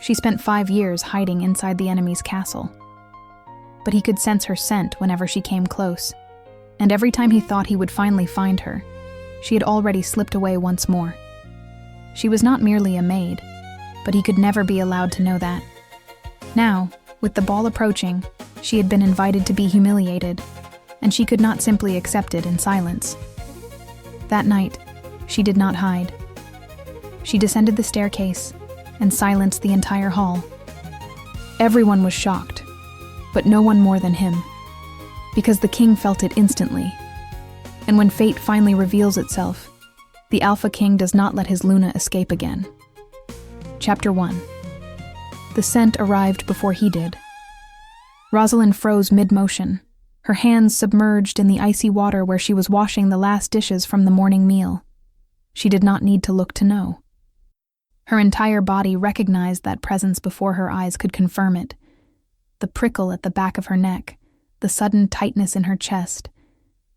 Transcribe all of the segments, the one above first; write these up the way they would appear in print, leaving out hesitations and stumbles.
She spent 5 years hiding inside the enemy's castle. But he could sense her scent whenever she came close, and every time he thought he would finally find her, she had already slipped away once more. She was not merely a maid, but he could never be allowed to know that. Now, with the ball approaching, she had been invited to be humiliated, and she could not simply accept it in silence. That night, she did not hide. She descended the staircase and silenced the entire hall. Everyone was shocked, but no one more than him, because the king felt it instantly. And when fate finally reveals itself, the Alpha King does not let his Luna escape again. Chapter 1. The scent arrived before he did. Rosalind froze mid-motion, her hands submerged in the icy water where she was washing the last dishes from the morning meal. She did not need to look to know. Her entire body recognized that presence before her eyes could confirm it. The prickle at the back of her neck, the sudden tightness in her chest,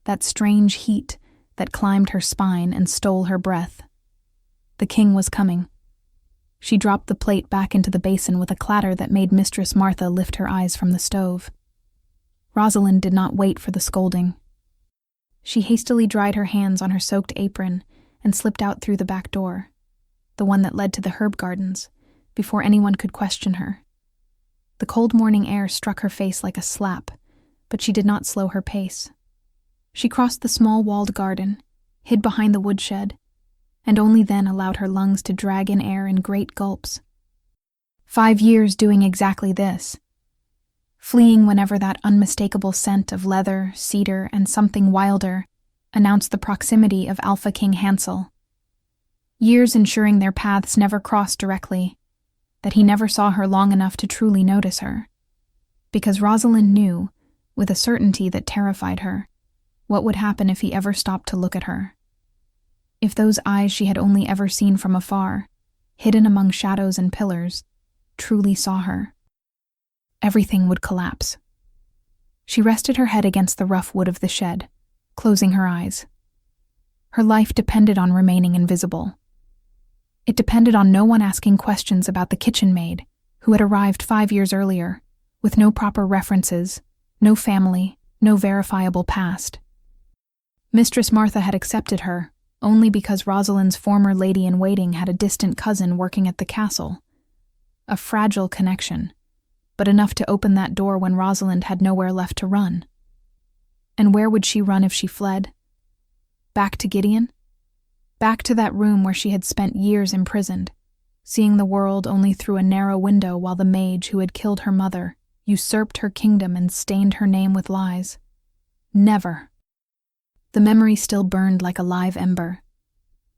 that strange heat that climbed her spine and stole her breath. The king was coming. She dropped the plate back into the basin with a clatter that made Mistress Martha lift her eyes from the stove. Rosalind did not wait for the scolding. She hastily dried her hands on her soaked apron and slipped out through the back door, the one that led to the herb gardens, before anyone could question her. The cold morning air struck her face like a slap, but she did not slow her pace. She crossed the small walled garden, hid behind the woodshed, and only then allowed her lungs to drag in air in great gulps. 5 years doing exactly this, fleeing whenever that unmistakable scent of leather, cedar, and something wilder announced the proximity of Alpha King Hansel. Years ensuring their paths never crossed directly, that he never saw her long enough to truly notice her. Because Rosalind knew, with a certainty that terrified her, what would happen if he ever stopped to look at her. If those eyes she had only ever seen from afar, hidden among shadows and pillars, truly saw her, everything would collapse. She rested her head against the rough wood of the shed, closing her eyes. Her life depended on remaining invisible. It depended on no one asking questions about the kitchen maid, who had arrived 5 years earlier, with no proper references, no family, no verifiable past. Mistress Martha had accepted her only because Rosalind's former lady-in-waiting had a distant cousin working at the castle. A fragile connection, but enough to open that door when Rosalind had nowhere left to run. And where would she run if she fled? Back to Gideon? Back to that room where she had spent years imprisoned, seeing the world only through a narrow window while the mage who had killed her mother usurped her kingdom and stained her name with lies. Never. The memory still burned like a live ember.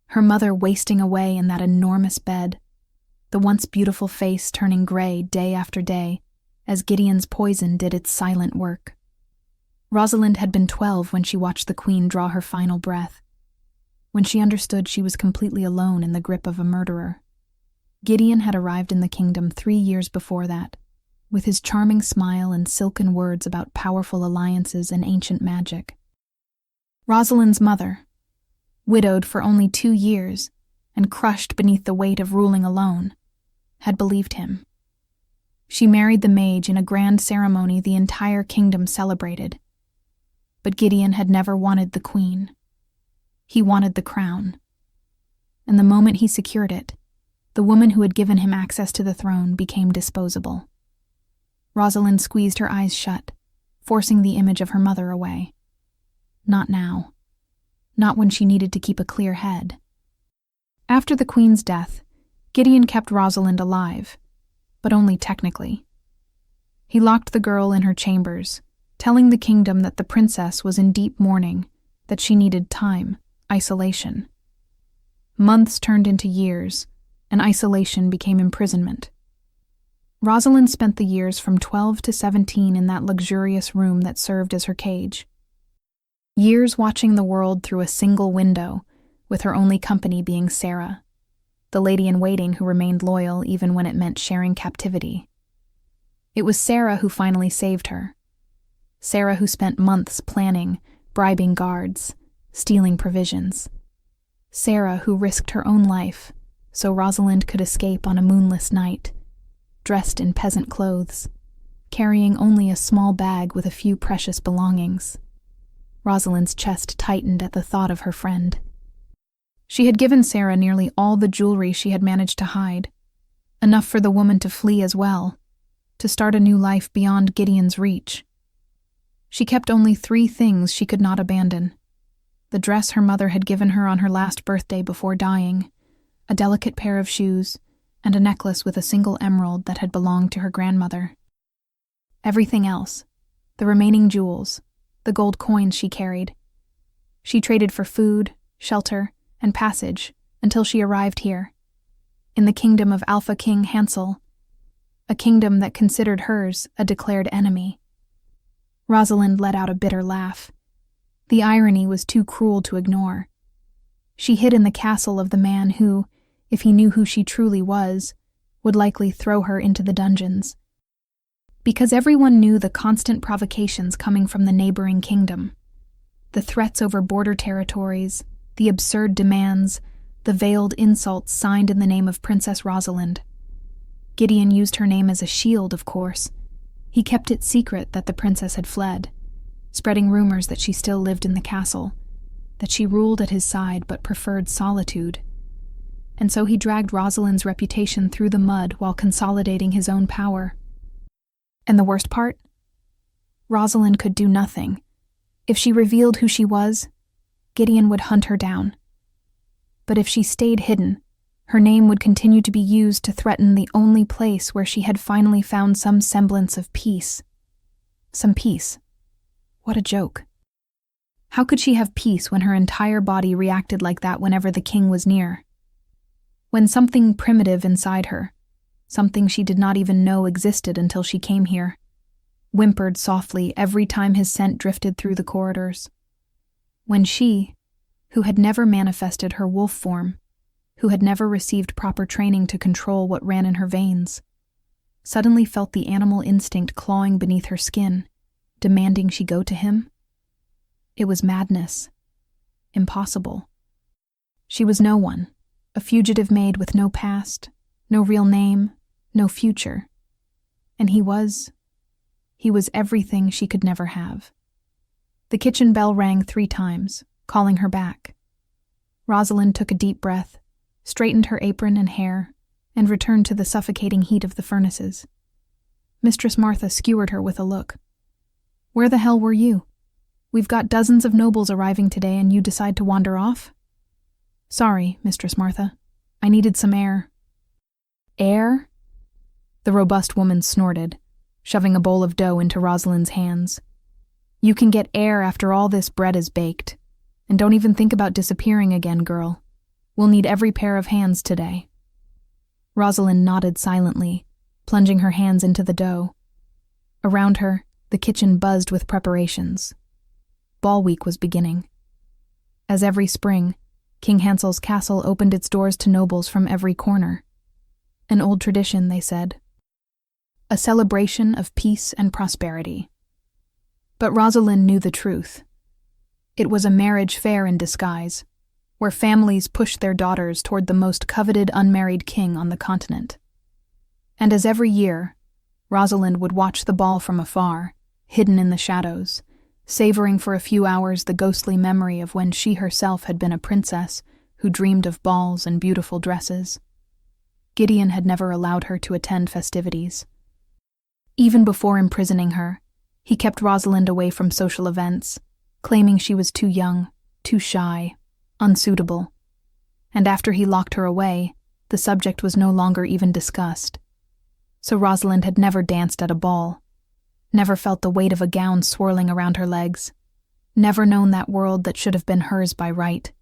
Her mother wasting away in that enormous bed, the once beautiful face turning gray day after day as Gideon's poison did its silent work. Rosalind had been 12 when she watched the queen draw her final breath, when she understood she was completely alone in the grip of a murderer. Gideon had arrived in the kingdom 3 years before that, with his charming smile and silken words about powerful alliances and ancient magic. Rosalind's mother, widowed for only 2 years and crushed beneath the weight of ruling alone, had believed him. She married the mage in a grand ceremony the entire kingdom celebrated. But Gideon had never wanted the queen. He wanted the crown. And the moment he secured it, the woman who had given him access to the throne became disposable. Rosalind squeezed her eyes shut, forcing the image of her mother away. Not now. Not when she needed to keep a clear head. After the queen's death, Gideon kept Rosalind alive, but only technically. He locked the girl in her chambers, telling the kingdom that the princess was in deep mourning, that she needed time, isolation. Months turned into years, and isolation became imprisonment. Rosalind spent the years from 12 to 17 in that luxurious room that served as her cage. Years watching the world through a single window, with her only company being Sarah, the lady-in-waiting who remained loyal even when it meant sharing captivity. It was Sarah who finally saved her. Sarah who spent months planning, bribing guards, stealing provisions. Sarah who risked her own life so Rosalind could escape on a moonless night, dressed in peasant clothes, carrying only a small bag with a few precious belongings. Rosalind's chest tightened at the thought of her friend. She had given Sarah nearly all the jewelry she had managed to hide, enough for the woman to flee as well, to start a new life beyond Gideon's reach. She kept only 3 things she could not abandon: the dress her mother had given her on her last birthday before dying, a delicate pair of shoes, and a necklace with a single emerald that had belonged to her grandmother. Everything else, the remaining jewels, the gold coins she carried, she traded for food, shelter, and passage until she arrived here, in the kingdom of Alpha King Hansel, a kingdom that considered hers a declared enemy. Rosalind let out a bitter laugh. The irony was too cruel to ignore. She hid in the castle of the man who, if he knew who she truly was, would likely throw her into the dungeons. Because everyone knew the constant provocations coming from the neighboring kingdom, the threats over border territories, the absurd demands, the veiled insults signed in the name of Princess Rosalind. Gideon used her name as a shield, of course. He kept it secret that the princess had fled, spreading rumors that she still lived in the castle, that she ruled at his side but preferred solitude. And so he dragged Rosalind's reputation through the mud while consolidating his own power. And the worst part? Rosalind could do nothing. If she revealed who she was, Gideon would hunt her down. But if she stayed hidden, her name would continue to be used to threaten the only place where she had finally found some semblance of peace. Some peace. What a joke. How could she have peace when her entire body reacted like that whenever the king was near? When something primitive inside her, something she did not even know existed until she came here, whimpered softly every time his scent drifted through the corridors. When she, who had never manifested her wolf form, who had never received proper training to control what ran in her veins, suddenly felt the animal instinct clawing beneath her skin, demanding she go to him. It was madness. Impossible. She was no one, a fugitive maid with no past, no real name, no future. And he was everything she could never have. The kitchen bell rang 3 times, calling her back. Rosalind took a deep breath, straightened her apron and hair, and returned to the suffocating heat of the furnaces. Mistress Martha skewered her with a look. "Where the hell were you? We've got dozens of nobles arriving today and you decide to wander off?" "Sorry, Mistress Martha. I needed some air." "Air?" The robust woman snorted, shoving a bowl of dough into Rosalind's hands. "You can get air after all this bread is baked. And don't even think about disappearing again, girl. We'll need every pair of hands today." Rosalind nodded silently, plunging her hands into the dough. Around her, the kitchen buzzed with preparations. Ball week was beginning. As every spring, King Hansel's castle opened its doors to nobles from every corner. An old tradition, they said. A celebration of peace and prosperity. But Rosalind knew the truth. It was a marriage fair in disguise, where families pushed their daughters toward the most coveted unmarried king on the continent. And as every year, Rosalind would watch the ball from afar, hidden in the shadows, savoring for a few hours the ghostly memory of when she herself had been a princess who dreamed of balls and beautiful dresses. Gideon had never allowed her to attend festivities. Even before imprisoning her, he kept Rosalind away from social events, claiming she was too young, too shy, unsuitable. And after he locked her away, the subject was no longer even discussed. So Rosalind had never danced at a ball, never felt the weight of a gown swirling around her legs, never known that world that should have been hers by right.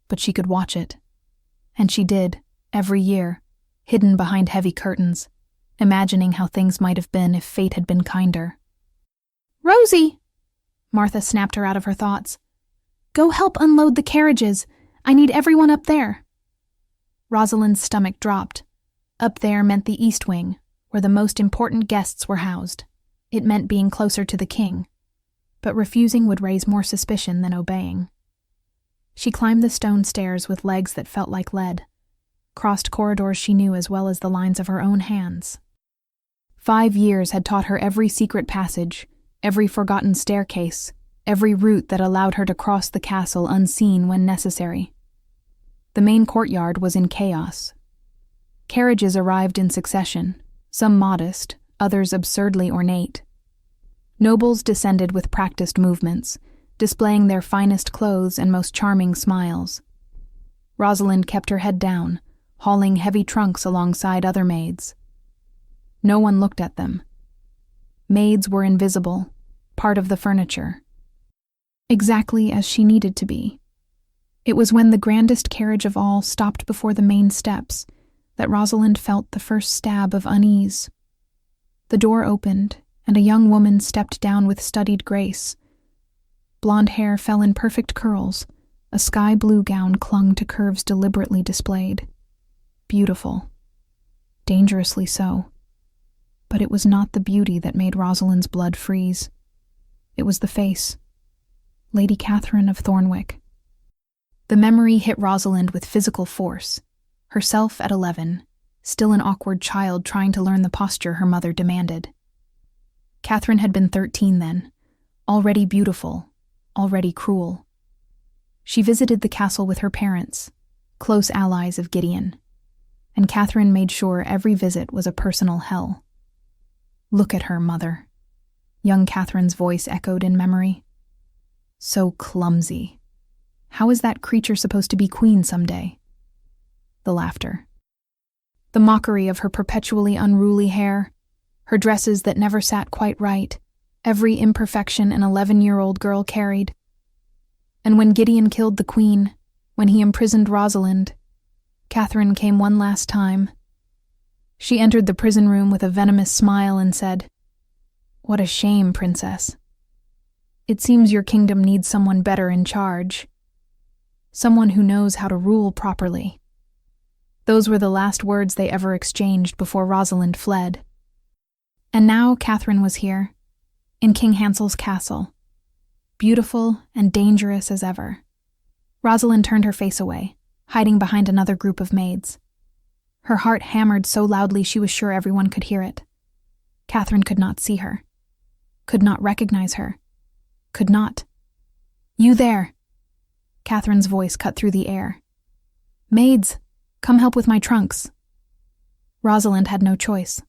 But she could watch it. And she did, every year, hidden behind heavy curtains, imagining how things might have been if fate had been kinder. "Rosie!" Martha snapped her out of her thoughts. "Go help unload the carriages. I need everyone up there." Rosalind's stomach dropped. Up there meant the East Wing, where the most important guests were housed. It meant being closer to the king. But refusing would raise more suspicion than obeying. She climbed the stone stairs with legs that felt like lead, crossed corridors she knew as well as the lines of her own hands. 5 years had taught her every secret passage, every forgotten staircase, every route that allowed her to cross the castle unseen when necessary. The main courtyard was in chaos. Carriages arrived in succession, some modest, others absurdly ornate. Nobles descended with practiced movements, displaying their finest clothes and most charming smiles. Rosalind kept her head down, hauling heavy trunks alongside other maids. No one looked at them. Maids were invisible, part of the furniture. Exactly as she needed to be. It was when the grandest carriage of all stopped before the main steps that Rosalind felt the first stab of unease. The door opened, and a young woman stepped down with studied grace. Blonde hair fell in perfect curls. A sky-blue gown clung to curves deliberately displayed. Beautiful. Dangerously so. But it was not the beauty that made Rosalind's blood freeze. It was the face. Lady Catherine of Thornwick. The memory hit Rosalind with physical force. Herself at 11, still an awkward child trying to learn the posture her mother demanded. Catherine had been 13 then, already beautiful, already cruel. She visited the castle with her parents, close allies of Gideon, and Catherine made sure every visit was a personal hell. "Look at her, mother," young Catherine's voice echoed in memory. "So clumsy. How is that creature supposed to be queen someday?" The laughter. The mockery of her perpetually unruly hair, her dresses that never sat quite right, every imperfection an 11-year-old girl carried. And when Gideon killed the queen, when he imprisoned Rosalind, Catherine came one last time. She entered the prison room with a venomous smile and said, "What a shame, princess. It seems your kingdom needs someone better in charge. Someone who knows how to rule properly." Those were the last words they ever exchanged before Rosalind fled. And now Catherine was here, in King Hansel's castle, beautiful and dangerous as ever. Rosalind turned her face away, hiding behind another group of maids. Her heart hammered so loudly she was sure everyone could hear it. Catherine could not see her, could not recognize her, could not. "You there!" Catherine's voice cut through the air. "Maids, come help with my trunks." Rosalind had no choice.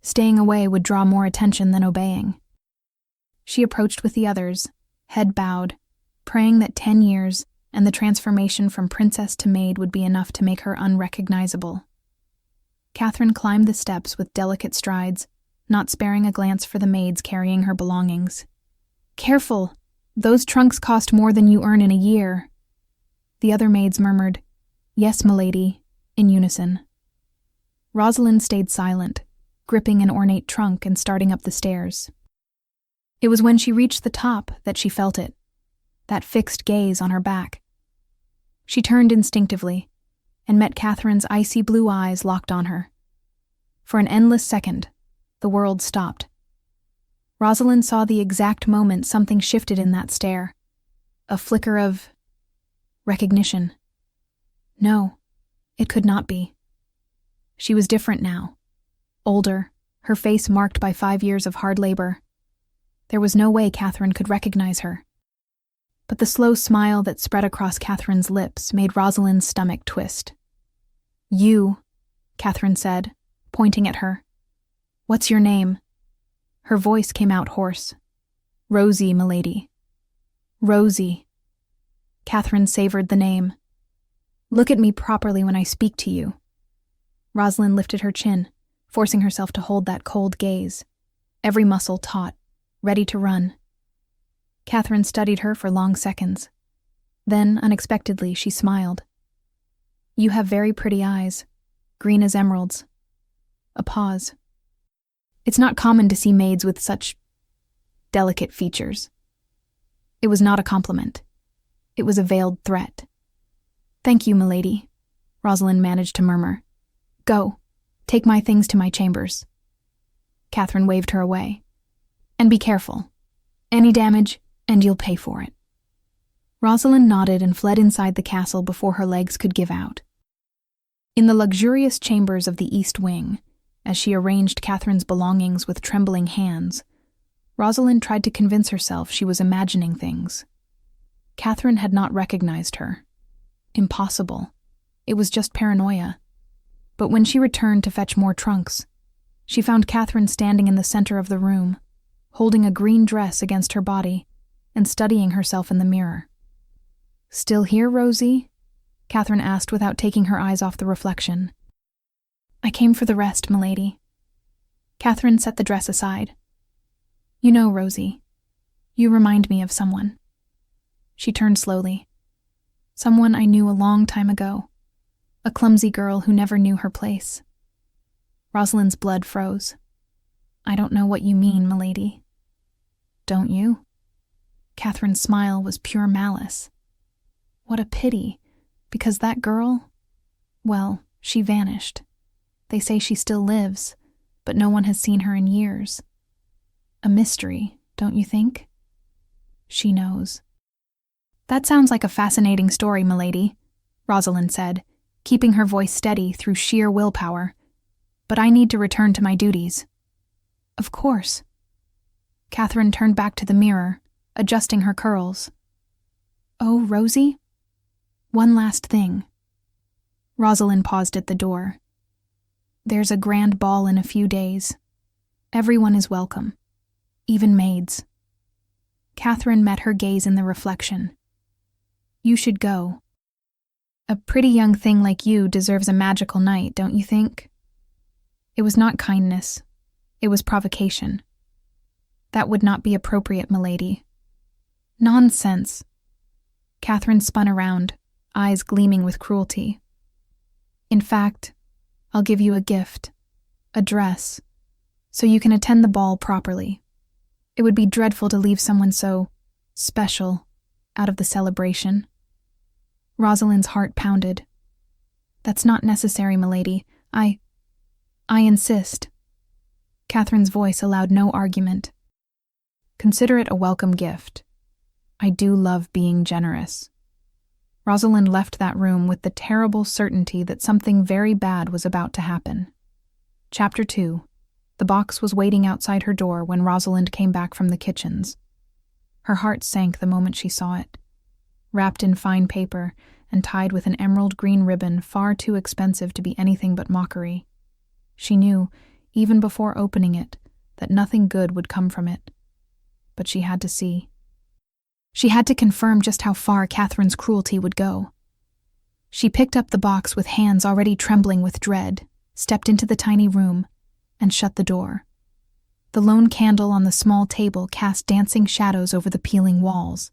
Staying away would draw more attention than obeying. She approached with the others, head bowed, praying that 10 years and the transformation from princess to maid would be enough to make her unrecognizable. Catherine climbed the steps with delicate strides, not sparing a glance for the maids carrying her belongings. "Careful! Those trunks cost more than you earn in a year." The other maids murmured, "Yes, milady," in unison. Rosalind stayed silent, gripping an ornate trunk and starting up the stairs. It was when she reached the top that she felt it, that fixed gaze on her back. She turned instinctively and met Catherine's icy blue eyes locked on her. For an endless second, the world stopped. Rosalind saw the exact moment something shifted in that stare, a flicker of recognition. No, it could not be. She was different now. Older, her face marked by 5 years of hard labor. There was no way Catherine could recognize her. But the slow smile that spread across Catherine's lips made Rosalind's stomach twist. "You," Catherine said, pointing at her. "What's your name?" Her voice came out hoarse. "Rosie, milady." "Rosie." Catherine savored the name. "Look at me properly when I speak to you." Rosalind lifted her chin, forcing herself to hold that cold gaze, every muscle taut, ready to run. Catherine studied her for long seconds. Then, unexpectedly, she smiled. "You have very pretty eyes, green as emeralds." A pause. It's not common to see maids with such delicate features. It was not a compliment. It was a veiled threat. "Thank you, milady," Rosalind managed to murmur. "Go, take my things to my chambers." Catherine waved her away. "And be careful. Any damage, and you'll pay for it." Rosalind nodded and fled inside the castle before her legs could give out. In the luxurious chambers of the East Wing, As she arranged Catherine's belongings with trembling hands, Rosalind tried to convince herself she was imagining things. Catherine had not recognized her. Impossible. It was just paranoia. But when she returned to fetch more trunks, she found Catherine standing in the center of the room, holding a green dress against her body and studying herself in the mirror. "Still here, Rosie?" Catherine asked without taking her eyes off the reflection. "I came for the rest, milady." Catherine set the dress aside. "You know, Rosie, you remind me of someone." She turned slowly. "Someone I knew a long time ago. A clumsy girl who never knew her place." Rosalind's blood froze. "I don't know what you mean, milady." "Don't you?" Catherine's smile was pure malice. "What a pity, because that girl, well, she vanished. They say she still lives, but no one has seen her in years. A mystery, don't you think?" "She knows." "That sounds like a fascinating story, milady," Rosalind said, keeping her voice steady through sheer willpower. "But I need to return to my duties." "Of course." Catherine turned back to the mirror, adjusting her curls. "Oh, Rosie? One last thing." Rosalind paused at the door. "There's a grand ball in a few days. Everyone is welcome, even maids." Catherine met her gaze in the reflection. "You should go. A pretty young thing like you deserves a magical night, don't you think?" It was not kindness. It was provocation. "That would not be appropriate, milady." "Nonsense." Catherine spun around, eyes gleaming with cruelty. "In fact, I'll give you a gift, a dress, so you can attend the ball properly. It would be dreadful to leave someone so special out of the celebration." Rosalind's heart pounded. "That's not necessary, milady. I insist." Catherine's voice allowed no argument. "Consider it a welcome gift. I do love being generous." Rosalind left that room with the terrible certainty that something very bad was about to happen. Chapter 2. The box was waiting outside her door when Rosalind came back from the kitchens. Her heart sank the moment she saw it. Wrapped in fine paper and tied with an emerald green ribbon far too expensive to be anything but mockery. She knew, even before opening it, that nothing good would come from it. But she had to see. She had to confirm just how far Catherine's cruelty would go. She picked up the box with hands already trembling with dread, stepped into the tiny room, and shut the door. The lone candle on the small table cast dancing shadows over the peeling walls.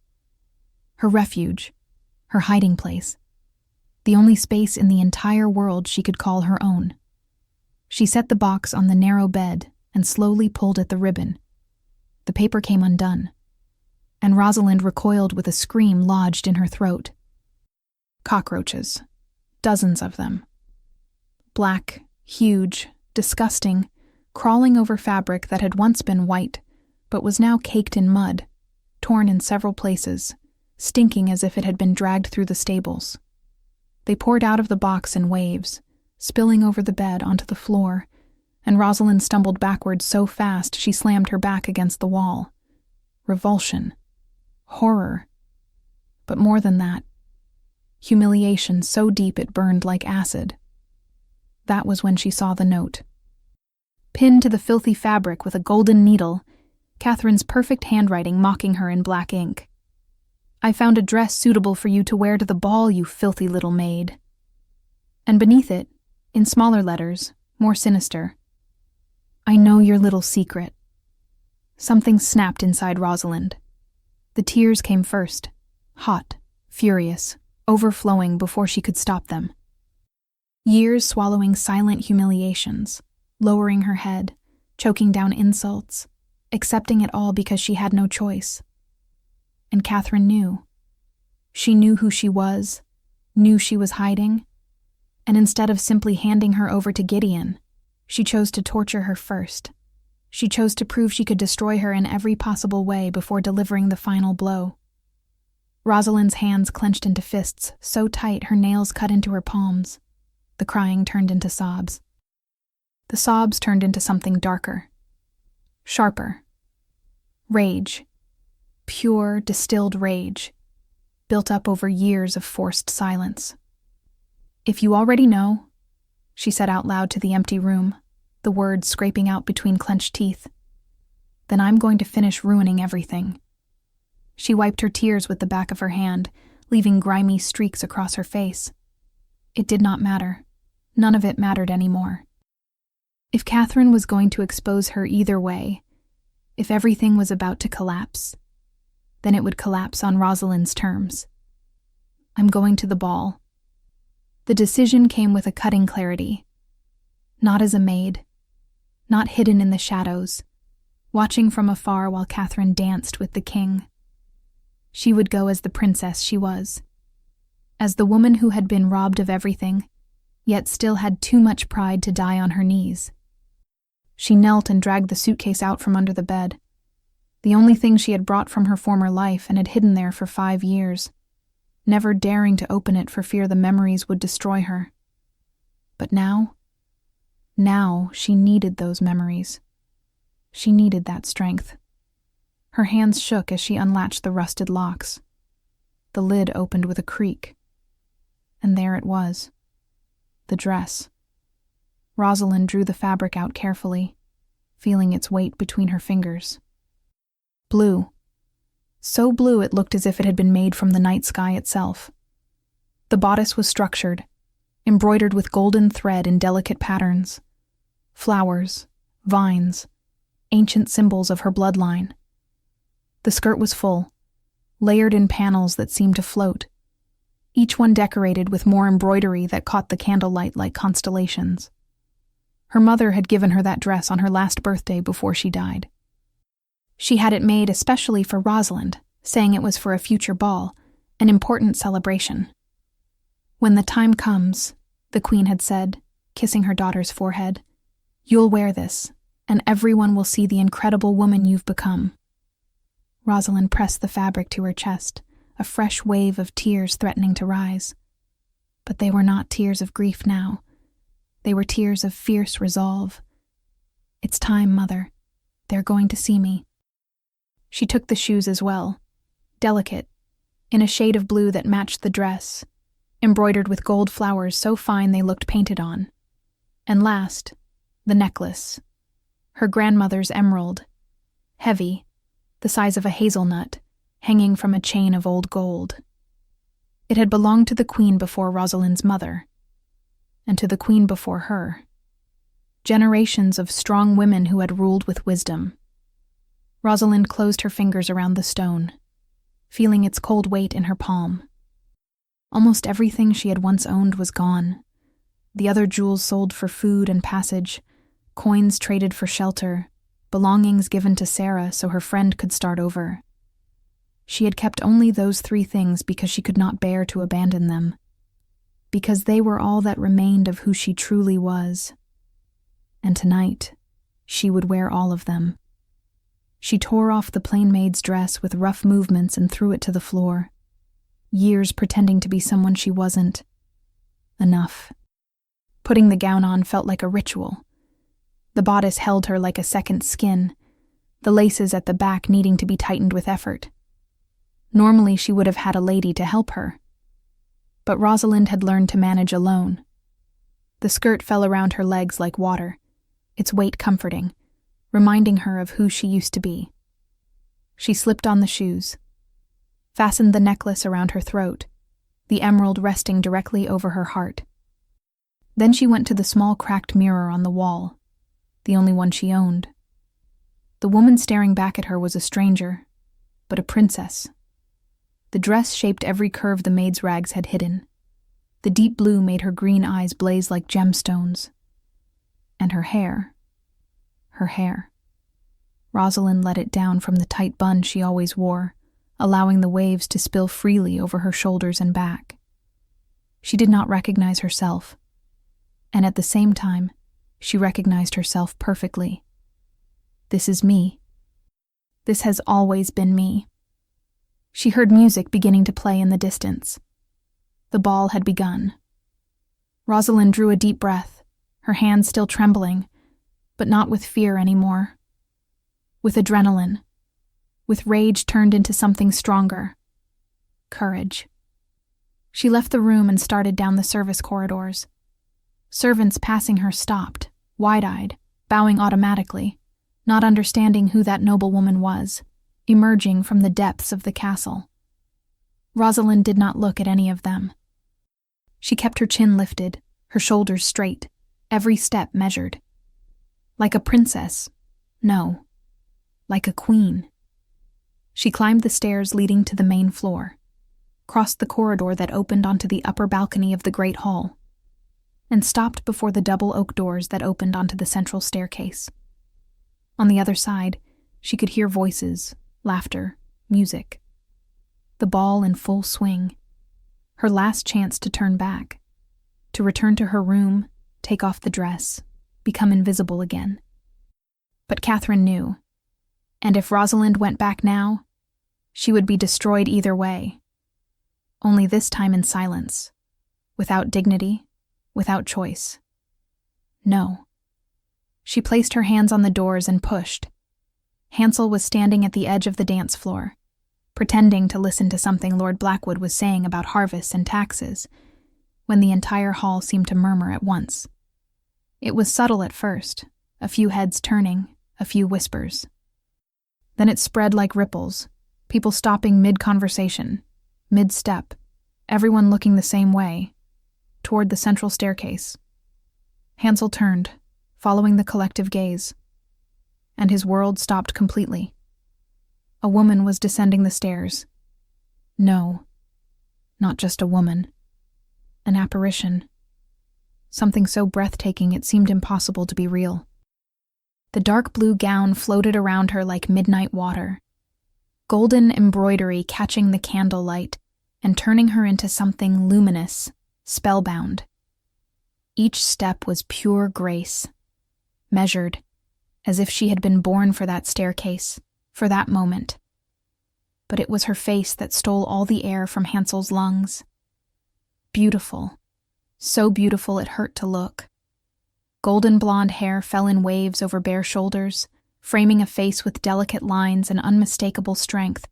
Her refuge, her hiding place, the only space in the entire world she could call her own. She set the box on the narrow bed and slowly pulled at the ribbon. The paper came undone, and Rosalind recoiled with a scream lodged in her throat. Cockroaches. Dozens of them. Black, huge, disgusting, crawling over fabric that had once been white, but was now caked in mud, torn in several places, stinking as if it had been dragged through the stables. They poured out of the box in waves, spilling over the bed onto the floor, and Rosalind stumbled backwards so fast she slammed her back against the wall. Revulsion. Horror. But more than that. Humiliation so deep it burned like acid. That was when she saw the note. Pinned to the filthy fabric with a golden needle, Catherine's perfect handwriting mocking her in black ink. "I found a dress suitable for you to wear to the ball, you filthy little maid." And beneath it, in smaller letters, more sinister, "I know your little secret." Something snapped inside Rosalind. The tears came first, hot, furious, overflowing before she could stop them. Years swallowing silent humiliations, lowering her head, choking down insults, accepting it all because she had no choice. And Catherine knew. She knew who she was, knew she was hiding, and instead of simply handing her over to Gideon, she chose to torture her first. She chose to prove she could destroy her in every possible way before delivering the final blow. Rosalind's hands clenched into fists so tight her nails cut into her palms. The crying turned into sobs. The sobs turned into something darker, sharper. Rage. Pure, distilled rage, built up over years of forced silence. "If you already know," she said out loud to the empty room, the words scraping out between clenched teeth, "then I'm going to finish ruining everything." She wiped her tears with the back of her hand, leaving grimy streaks across her face. It did not matter. None of it mattered anymore. If Catherine was going to expose her either way, if everything was about to collapse, then it would collapse on Rosalind's terms. "I'm going to the ball." The decision came with a cutting clarity. Not as a maid, not hidden in the shadows, watching from afar while Catherine danced with the king. She would go as the princess she was, as the woman who had been robbed of everything, yet still had too much pride to die on her knees. She knelt and dragged the suitcase out from under the bed, the only thing she had brought from her former life and had hidden there for 5 years, never daring to open it for fear the memories would destroy her. But now she needed those memories. She needed that strength. Her hands shook as she unlatched the rusted locks. The lid opened with a creak. And there it was. The dress. Rosalind drew the fabric out carefully, feeling its weight between her fingers. Blue. So blue it looked as if it had been made from the night sky itself. The bodice was structured, embroidered with golden thread in delicate patterns. Flowers, vines, ancient symbols of her bloodline. The skirt was full, layered in panels that seemed to float, each one decorated with more embroidery that caught the candlelight like constellations. Her mother had given her that dress on her last birthday before she died. She had it made especially for Rosalind, saying it was for a future ball, an important celebration. "When the time comes," the queen had said, kissing her daughter's forehead, "you'll wear this, and everyone will see the incredible woman you've become." Rosalind pressed the fabric to her chest, a fresh wave of tears threatening to rise. But they were not tears of grief now. They were tears of fierce resolve. "It's time, Mother. They're going to see me." She took the shoes as well, delicate, in a shade of blue that matched the dress, embroidered with gold flowers so fine they looked painted on. And last, the necklace, her grandmother's emerald, heavy, the size of a hazelnut, hanging from a chain of old gold. It had belonged to the queen before Rosalind's mother, and to the queen before her. Generations of strong women who had ruled with wisdom. Rosalind closed her fingers around the stone, feeling its cold weight in her palm. Almost everything she had once owned was gone. The other jewels sold for food and passage, coins traded for shelter, belongings given to Sarah so her friend could start over. She had kept only those 3 things because she could not bear to abandon them, because they were all that remained of who she truly was. And tonight, she would wear all of them. She tore off the plain maid's dress with rough movements and threw it to the floor. Years pretending to be someone she wasn't. Enough. Putting the gown on felt like a ritual. The bodice held her like a second skin, the laces at the back needing to be tightened with effort. Normally she would have had a lady to help her. But Rosalind had learned to manage alone. The skirt fell around her legs like water, its weight comforting, reminding her of who she used to be. She slipped on the shoes, fastened the necklace around her throat, the emerald resting directly over her heart. Then she went to the small cracked mirror on the wall, the only one she owned. The woman staring back at her was a stranger, but a princess. The dress shaped every curve the maid's rags had hidden. The deep blue made her green eyes blaze like gemstones. And her hair. Rosalind let it down from the tight bun she always wore, allowing the waves to spill freely over her shoulders and back. She did not recognize herself, and at the same time, she recognized herself perfectly. This is me. This has always been me. She heard music beginning to play in the distance. The ball had begun. Rosalind drew a deep breath, her hands still trembling, but not with fear anymore. With adrenaline. With rage turned into something stronger. Courage. She left the room and started down the service corridors. Servants passing her stopped, wide-eyed, bowing automatically, not understanding who that noblewoman was, emerging from the depths of the castle. Rosalind did not look at any of them. She kept her chin lifted, her shoulders straight, every step measured. Like a princess. No. Like a queen. She climbed the stairs leading to the main floor, crossed the corridor that opened onto the upper balcony of the Great Hall, and stopped before the double oak doors that opened onto the central staircase. On the other side, she could hear voices, laughter, music. The ball in full swing. Her last chance to turn back, to return to her room, take off the dress, become invisible again. But Catherine knew, and if Rosalind went back now, she would be destroyed either way. Only this time in silence, without dignity, without choice. No. She placed her hands on the doors and pushed. Hansel was standing at the edge of the dance floor, pretending to listen to something Lord Blackwood was saying about harvests and taxes, when the entire hall seemed to murmur at once. It was subtle at first, a few heads turning, a few whispers. Then it spread like ripples, people stopping mid-conversation, mid-step, everyone looking the same way, toward the central staircase. Hansel turned, following the collective gaze, and his world stopped completely. A woman was descending the stairs. No, not just a woman. An apparition. Something so breathtaking it seemed impossible to be real. The dark blue gown floated around her like midnight water, golden embroidery catching the candlelight and turning her into something luminous, spellbound. Each step was pure grace, measured, as if she had been born for that staircase, for that moment. But it was her face that stole all the air from Hansel's lungs. Beautiful, so beautiful it hurt to look. Golden blonde hair fell in waves over bare shoulders, framing a face with delicate lines and unmistakable strength.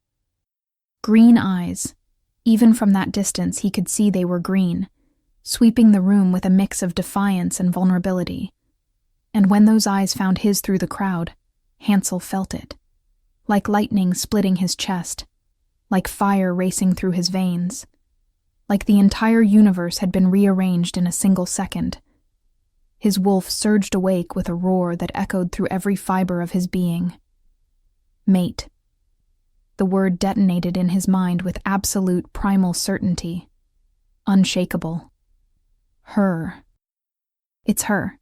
Green eyes. Even from that distance he could see they were green, sweeping the room with a mix of defiance and vulnerability. And when those eyes found his through the crowd, Hansel felt it. Like lightning splitting his chest, like fire racing through his veins. Like the entire universe had been rearranged in a single second. His wolf surged awake with a roar that echoed through every fiber of his being. Mate. The word detonated in his mind with absolute primal certainty. Unshakable. Her. It's her.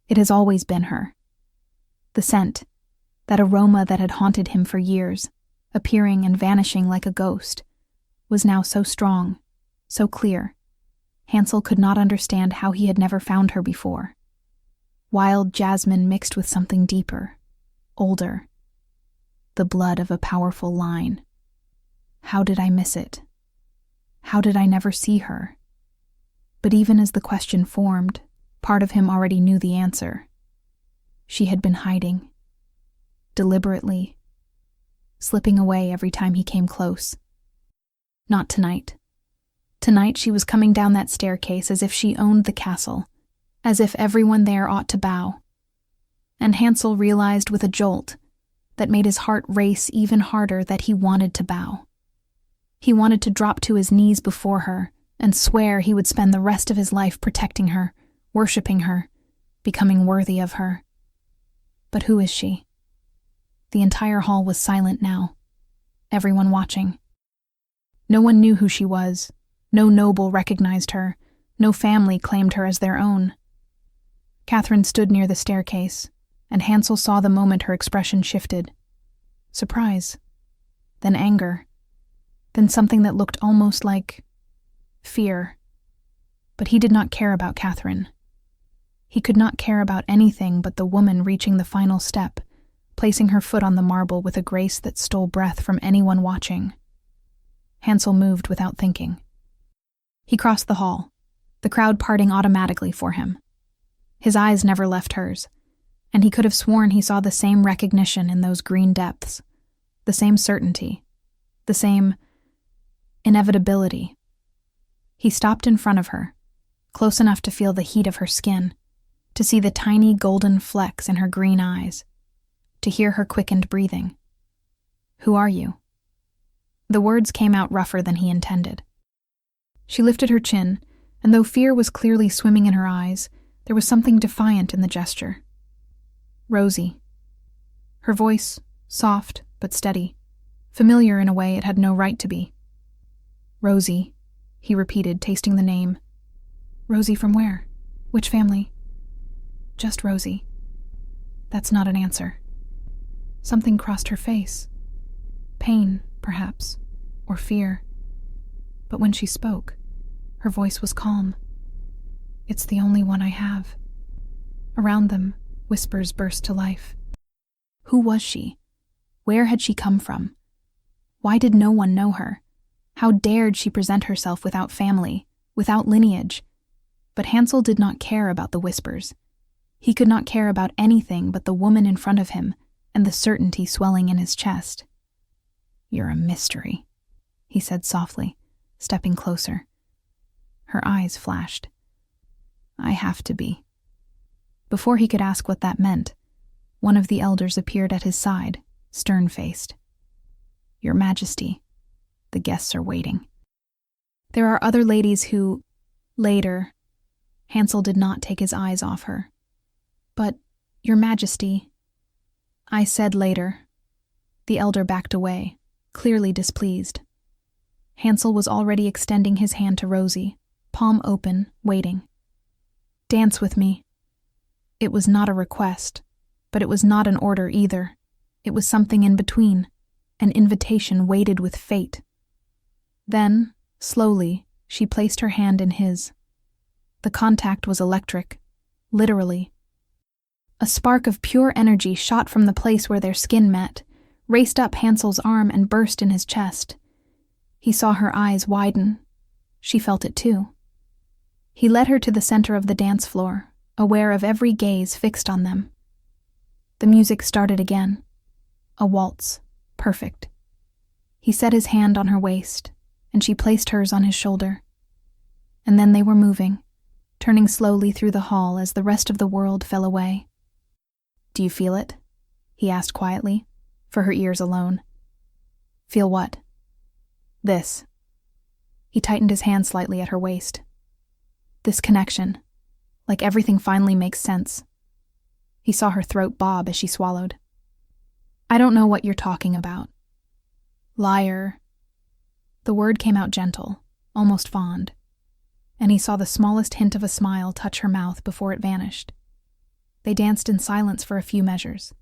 It has always been her. The scent, that aroma that had haunted him for years, appearing and vanishing like a ghost, was now so strong, so clear. Hansel could not understand how he had never found her before. Wild jasmine mixed with something deeper, older. The blood of a powerful line. How did I miss it? How did I never see her? But even as the question formed, part of him already knew the answer. She had been hiding. Deliberately. Slipping away every time he came close. Not tonight. Tonight she was coming down that staircase as if she owned the castle, as if everyone there ought to bow. And Hansel realized with a jolt that made his heart race even harder that he wanted to bow. He wanted to drop to his knees before her and swear he would spend the rest of his life protecting her, worshipping her, becoming worthy of her. But who is she? The entire hall was silent now, everyone watching. No one knew who she was. No noble recognized her. No family claimed her as their own. Catherine stood near the staircase, and Hansel saw the moment her expression shifted. Surprise. Then anger. Then something that looked almost like fear. But he did not care about Catherine. He could not care about anything but the woman reaching the final step, placing her foot on the marble with a grace that stole breath from anyone watching. Hansel moved without thinking. He crossed the hall, the crowd parting automatically for him. His eyes never left hers, And he could have sworn he saw the same recognition in those green depths, the same certainty, the same inevitability. He stopped in front of her, close enough to feel the heat of her skin, to see the tiny golden flecks in her green eyes, to hear her quickened breathing. "Who are you?" The words came out rougher than he intended. She lifted her chin, and though fear was clearly swimming in her eyes, there was something defiant in the gesture. "Rosie." Her voice, soft but steady, familiar in a way it had no right to be. "Rosie," he repeated, tasting the name. "Rosie from where? Which family?" "Just Rosie." That's not an answer. Something crossed her face. Pain, perhaps, or fear. But when she spoke, her voice was calm. "It's the only one I have." Around them, whispers burst to life. Who was she? Where had she come from? Why did no one know her? How dared she present herself without family, without lineage? But Hansel did not care about the whispers. He could not care about anything but the woman in front of him and the certainty swelling in his chest. "You're a mystery," he said softly, stepping closer. Her eyes flashed. "I have to be." Before he could ask what that meant, one of the elders appeared at his side, stern-faced. "Your Majesty, the guests are waiting." There are other ladies who, later, Hansel did not take his eyes off her. "But, Your Majesty," I said later. The elder backed away, clearly displeased. Hansel was already extending his hand to Rosie, palm open, waiting. "Dance with me." It was not a request, but it was not an order either. It was something in between, an invitation weighted with fate. Then, slowly, she placed her hand in his. The contact was electric, literally. A spark of pure energy shot from the place where their skin met, raced up Hansel's arm and burst in his chest. He saw her eyes widen. She felt it too. He led her to the center of the dance floor, aware of every gaze fixed on them. The music started again. A waltz, perfect. He set his hand on her waist, and she placed hers on his shoulder. And then they were moving, turning slowly through the hall as the rest of the world fell away. "Do you feel it?" he asked quietly, for her ears alone. "Feel what?" "This." He tightened his hand slightly at her waist. "This connection. Like everything finally makes sense." He saw her throat bob as she swallowed. "I don't know what you're talking about." "Liar." The word came out gentle, almost fond, and he saw the smallest hint of a smile touch her mouth before it vanished. They danced in silence for a few measures,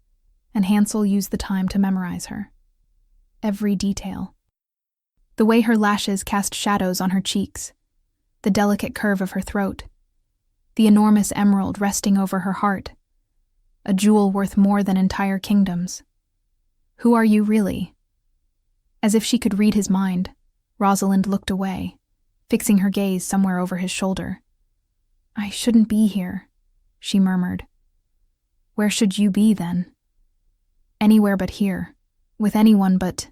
and Hansel used the time to memorize her. Every detail. The way her lashes cast shadows on her cheeks, the delicate curve of her throat, the enormous emerald resting over her heart, a jewel worth more than entire kingdoms. "Who are you really?" As if she could read his mind, Rosalind looked away, fixing her gaze somewhere over his shoulder. "I shouldn't be here," she murmured. "Where should you be, then?" "Anywhere but here, with anyone but—"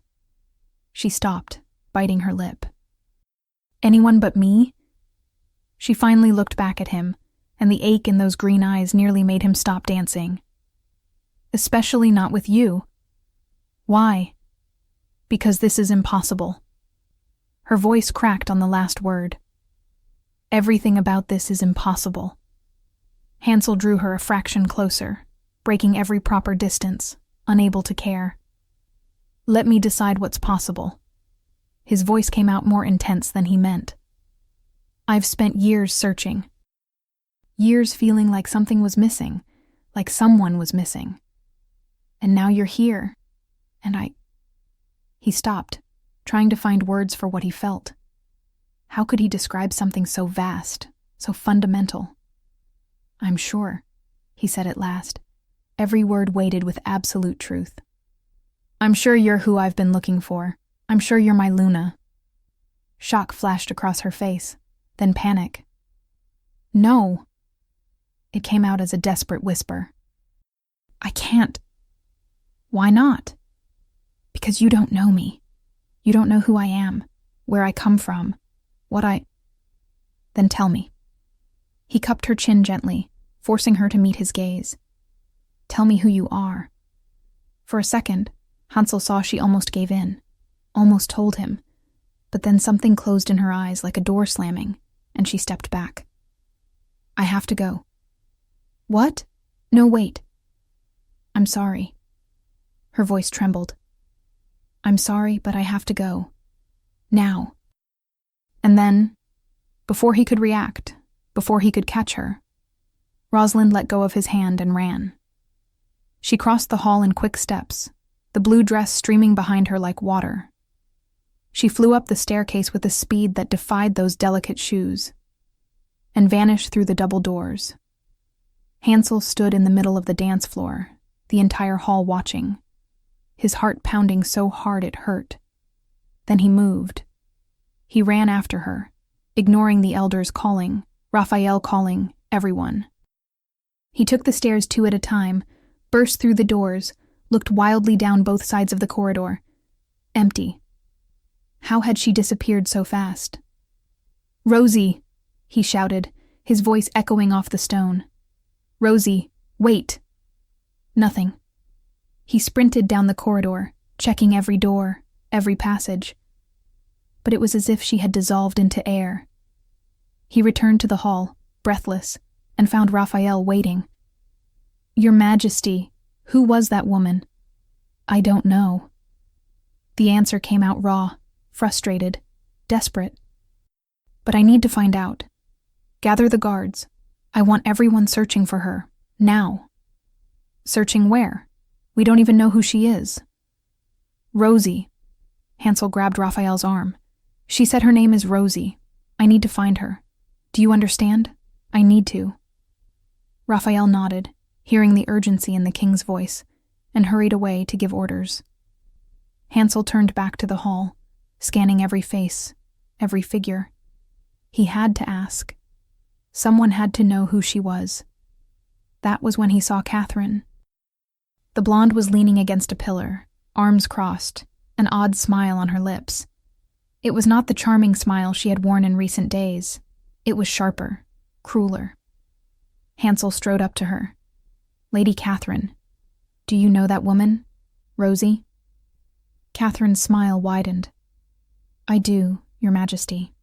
She stopped, biting her lip. "Anyone but me?" She finally looked back at him, and the ache in those green eyes nearly made him stop dancing. "Especially not with you." "Why?" "Because this is impossible." Her voice cracked on the last word. "Everything about this is impossible." Hansel drew her a fraction closer, breaking every proper distance, unable to care. "Let me decide what's possible." His voice came out more intense than he meant. "I've spent years searching. Years feeling like something was missing, like someone was missing. And now you're here, and He stopped, trying to find words for what he felt. How could he describe something so vast, so fundamental? "I'm sure," he said at last, every word weighted with absolute truth. "I'm sure you're who I've been looking for. I'm sure you're my Luna." Shock flashed across her face, then panic. "No!" It came out as a desperate whisper. I can't. Why not? Because you don't know me. You don't know who I am, where I come from, Then tell me. He cupped her chin gently, forcing her to meet his gaze. Tell me who you are. For a second, Hansel saw she almost gave in, almost told him, but then something closed in her eyes like a door slamming, and she stepped back. I have to go. What? No, wait. I'm sorry. Her voice trembled. I'm sorry, but I have to go. Now. And then, before he could react, before he could catch her, Rosalind let go of his hand and ran. She crossed the hall in quick steps, the blue dress streaming behind her like water. She flew up the staircase with a speed that defied those delicate shoes, and vanished through the double doors. Hansel stood in the middle of the dance floor, the entire hall watching, his heart pounding so hard it hurt. Then he moved. He ran after her, ignoring the elders calling, Raphael calling, everyone. He took the stairs 2 at a time, burst through the doors, looked wildly down both sides of the corridor. Empty. How had she disappeared so fast? Rosie, he shouted, his voice echoing off the stone. Rosie, wait. Nothing. He sprinted down the corridor, checking every door, every passage. But it was as if she had dissolved into air. He returned to the hall, breathless, and found Raphael waiting. Your Majesty, who was that woman? I don't know. The answer came out raw, frustrated, desperate. But I need to find out. Gather the guards. I want everyone searching for her, now. Searching where? We don't even know who she is. Rosie. Hansel grabbed Raphael's arm. She said her name is Rosie. I need to find her. Do you understand? I need to. Raphael nodded, hearing the urgency in the king's voice, and hurried away to give orders. Hansel turned back to the hall, scanning every face, every figure. He had to ask. Someone had to know who she was. That was when he saw Catherine. The blonde was leaning against a pillar, arms crossed, an odd smile on her lips. It was not the charming smile she had worn in recent days. It was sharper, crueler. Hansel strode up to her. Lady Catherine, do you know that woman, Rosie? Catherine's smile widened. I do, Your Majesty.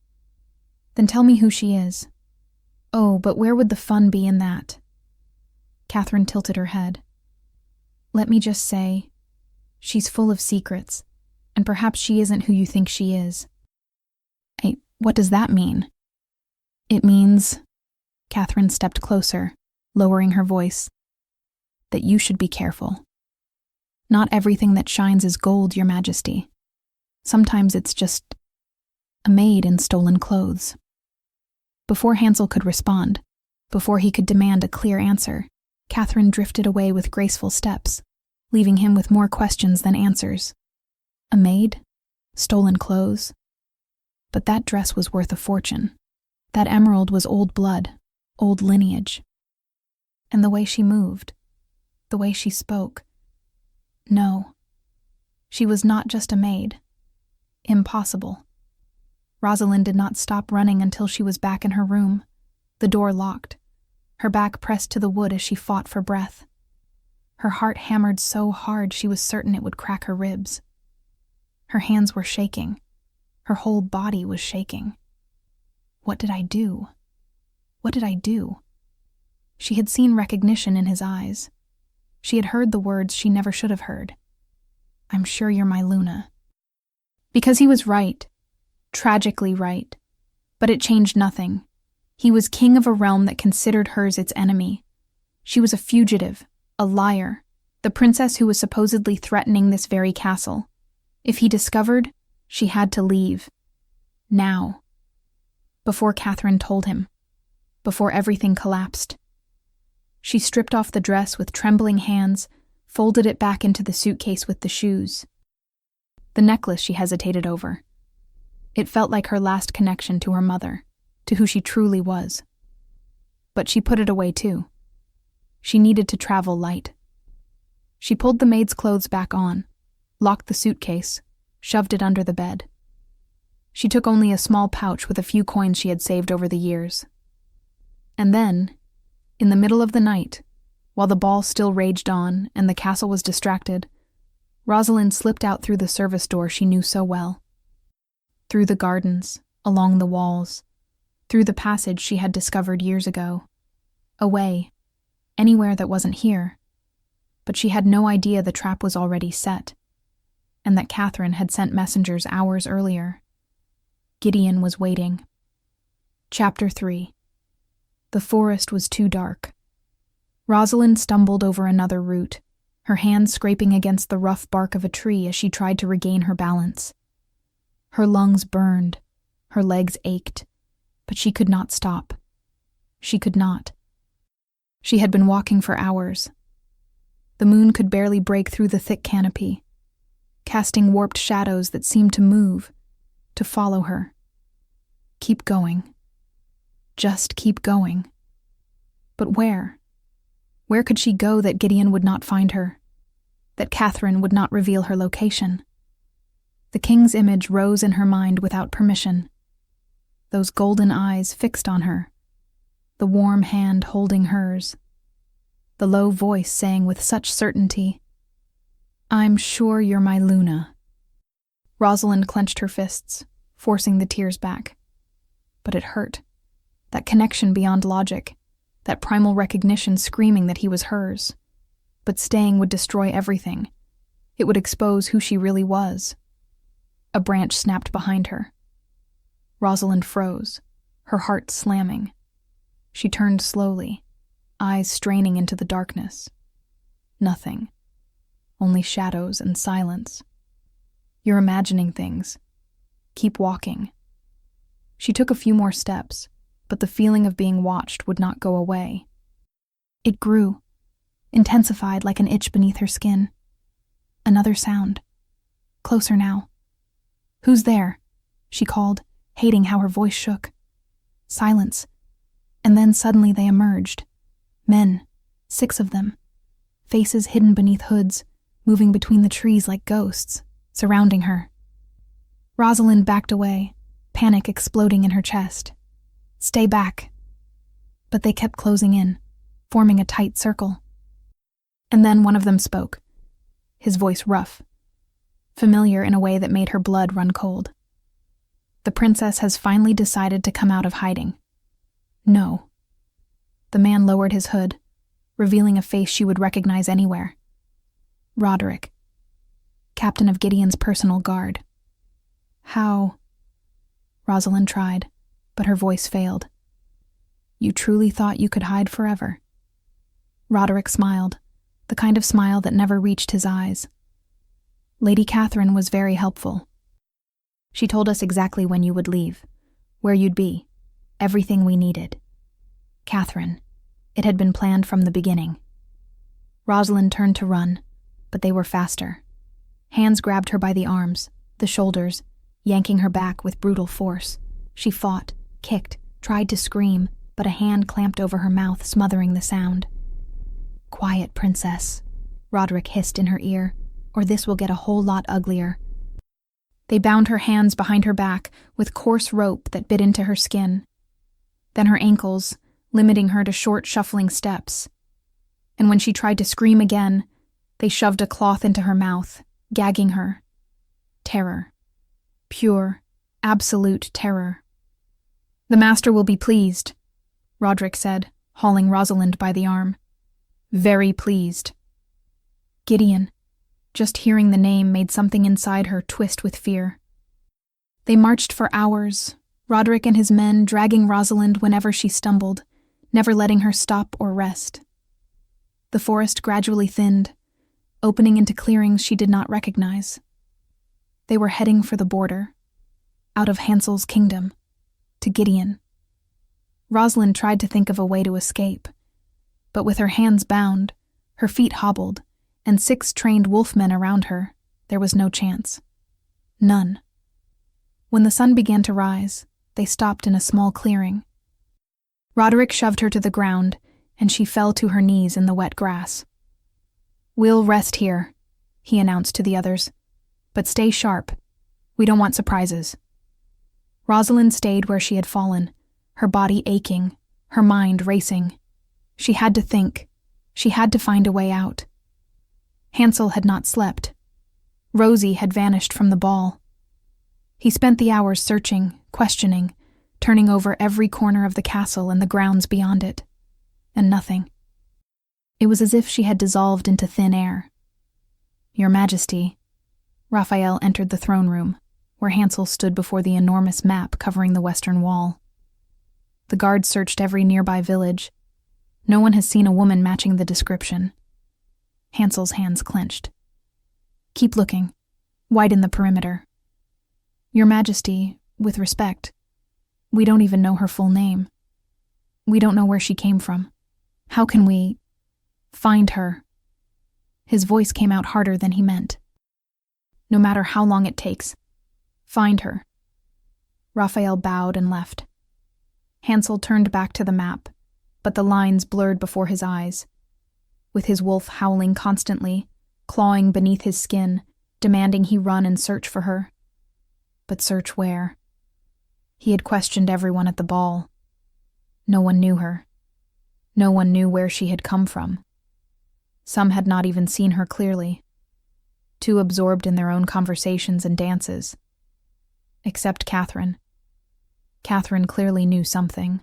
Then tell me who she is. Oh, but where would the fun be in that? Catherine tilted her head. Let me just say, she's full of secrets, and perhaps she isn't who you think she is. Hey, what does that mean? It means, Catherine stepped closer, lowering her voice, that you should be careful. Not everything that shines is gold, Your Majesty. Sometimes it's just a maid in stolen clothes. Before Hansel could respond, before he could demand a clear answer, Catherine drifted away with graceful steps, leaving him with more questions than answers. A maid? Stolen clothes? But that dress was worth a fortune. That emerald was old blood, old lineage. And the way she moved, the way she spoke. No. She was not just a maid. Impossible. Rosalind did not stop running until she was back in her room, the door locked, her back pressed to the wood as she fought for breath. Her heart hammered so hard she was certain it would crack her ribs. Her hands were shaking. Her whole body was shaking. What did I do? What did I do? She had seen recognition in his eyes. She had heard the words she never should have heard. I'm sure you're my Luna. Because he was right. Tragically right. But it changed nothing. He was king of a realm that considered hers its enemy. She was a fugitive, a liar, the princess who was supposedly threatening this very castle. If he discovered, she had to leave. Now. Before Catherine told him. Before everything collapsed. She stripped off the dress with trembling hands, folded it back into the suitcase with the shoes. The necklace she hesitated over. It felt like her last connection to her mother, to who she truly was. But she put it away too. She needed to travel light. She pulled the maid's clothes back on, locked the suitcase, shoved it under the bed. She took only a small pouch with a few coins she had saved over the years. And then, in the middle of the night, while the ball still raged on and the castle was distracted, Rosalind slipped out through the service door she knew so well. Through the gardens, along the walls, through the passage she had discovered years ago. Away, anywhere that wasn't here. But she had no idea the trap was already set, and that Catherine had sent messengers hours earlier. Gideon was waiting. Chapter 3. The forest was too dark. Rosalind stumbled over another root, her hands scraping against the rough bark of a tree as she tried to regain her balance. Her lungs burned, her legs ached, but she could not stop. She could not. She had been walking for hours. The moon could barely break through the thick canopy, casting warped shadows that seemed to move, to follow her. Keep going. Just keep going. But where? Where could she go that Gideon would not find her? That Catherine would not reveal her location? The king's image rose in her mind without permission. Those golden eyes fixed on her. The warm hand holding hers. The low voice saying with such certainty, "I'm sure you're my Luna." Rosalind clenched her fists, forcing the tears back. But it hurt. That connection beyond logic. That primal recognition screaming that he was hers. But staying would destroy everything. It would expose who she really was. A branch snapped behind her. Rosalind froze, her heart slamming. She turned slowly, eyes straining into the darkness. Nothing. Only shadows and silence. You're imagining things. Keep walking. She took a few more steps, but the feeling of being watched would not go away. It grew, intensified like an itch beneath her skin. Another sound. Closer now. "Who's there?" she called, hating how her voice shook. Silence. And then suddenly they emerged. Men, 6 of them. Faces hidden beneath hoods, moving between the trees like ghosts, surrounding her. Rosalind backed away, panic exploding in her chest. "Stay back." But they kept closing in, forming a tight circle. And then one of them spoke, his voice rough, familiar in a way that made her blood run cold. "The princess has finally decided to come out of hiding." "No." The man lowered his hood, revealing a face she would recognize anywhere. Roderick, captain of Gideon's personal guard. "How?" Rosalind tried, but her voice failed. "You truly thought you could hide forever?" Roderick smiled, the kind of smile that never reached his eyes. "Lady Catherine was very helpful. She told us exactly when you would leave, where you'd be, everything we needed. Catherine, it had been planned from the beginning." Rosalind turned to run, but they were faster. Hands grabbed her by the arms, the shoulders, yanking her back with brutal force. She fought, kicked, tried to scream, but a hand clamped over her mouth, smothering the sound. "Quiet, princess," Roderick hissed in her ear, "or this will get a whole lot uglier." They bound her hands behind her back with coarse rope that bit into her skin, then her ankles, limiting her to short, shuffling steps. And when she tried to scream again, they shoved a cloth into her mouth, gagging her. Terror. Pure, absolute terror. "The master will be pleased," Roderick said, hauling Rosalind by the arm. "Very pleased." Gideon. Just hearing the name made something inside her twist with fear. They marched for hours, Roderick and his men dragging Rosalind whenever she stumbled, never letting her stop or rest. The forest gradually thinned, opening into clearings she did not recognize. They were heading for the border, out of Hansel's kingdom, to Gideon. Rosalind tried to think of a way to escape, but with her hands bound, her feet hobbled, and 6 trained wolfmen around her, there was no chance. None. When the sun began to rise, they stopped in a small clearing. Roderick shoved her to the ground, and she fell to her knees in the wet grass. "We'll rest here," he announced to the others. "But stay sharp. We don't want surprises." Rosalind stayed where she had fallen, her body aching, her mind racing. She had to think. She had to find a way out. Hansel had not slept. Rosie had vanished from the ball. He spent the hours searching, questioning, turning over every corner of the castle and the grounds beyond it. And nothing. It was as if she had dissolved into thin air. "Your Majesty," Raphael entered the throne room, where Hansel stood before the enormous map covering the western wall. The guards searched every nearby village. No one has seen a woman matching the description. Hansel's hands clenched. "Keep looking. Widen the perimeter." "Your Majesty, with respect, we don't even know her full name. We don't know where she came from. How can we find her?" His voice came out harder than he meant. "No matter how long it takes, find her." Raphael bowed and left. Hansel turned back to the map, but the lines blurred before his eyes. With his wolf howling constantly, clawing beneath his skin, demanding he run and search for her. But search where? He had questioned everyone at the ball. No one knew her. No one knew where she had come from. Some had not even seen her clearly, too absorbed in their own conversations and dances. Except Catherine. Catherine clearly knew something.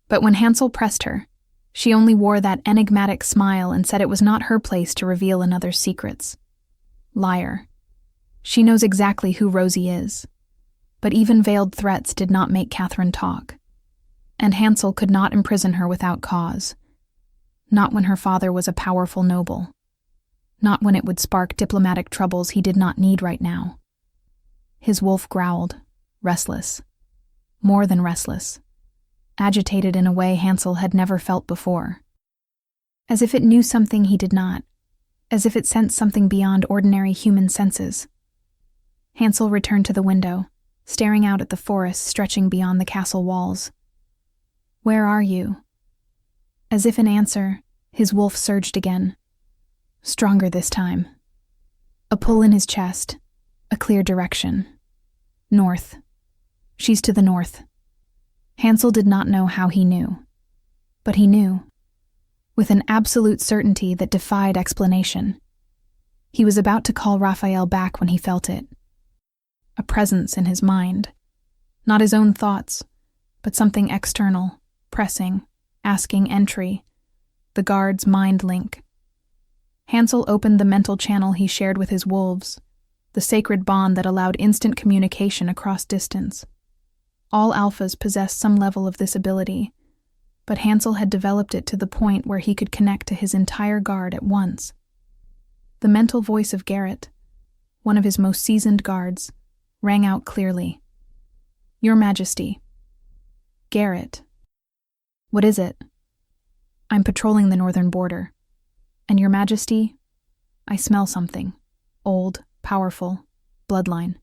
But when Hansel pressed her, she only wore that enigmatic smile and said it was not her place to reveal another's secrets. Liar. She knows exactly who Rosie is. But even veiled threats did not make Catherine talk. And Hansel could not imprison her without cause. Not when her father was a powerful noble. Not when it would spark diplomatic troubles he did not need right now. His wolf growled, restless. More than restless. Agitated in a way Hansel had never felt before. As if it knew something he did not. As if it sensed something beyond ordinary human senses. Hansel returned to the window, staring out at the forest stretching beyond the castle walls. "Where are you?" As if in answer, his wolf surged again. Stronger this time. A pull in his chest, a clear direction. North. She's to the north. Hansel did not know how he knew. But he knew. With an absolute certainty that defied explanation. He was about to call Raphael back when he felt it. A presence in his mind. Not his own thoughts, but something external, pressing, asking entry. The guard's mind link. Hansel opened the mental channel he shared with his wolves, the sacred bond that allowed instant communication across distance. All alphas possessed some level of this ability, but Hansel had developed it to the point where he could connect to his entire guard at once. The mental voice of Garrett, one of his most seasoned guards, rang out clearly. "Your Majesty." "Garrett." "What is it?" "I'm patrolling the northern border. And Your Majesty, I smell something. Old, powerful, bloodline."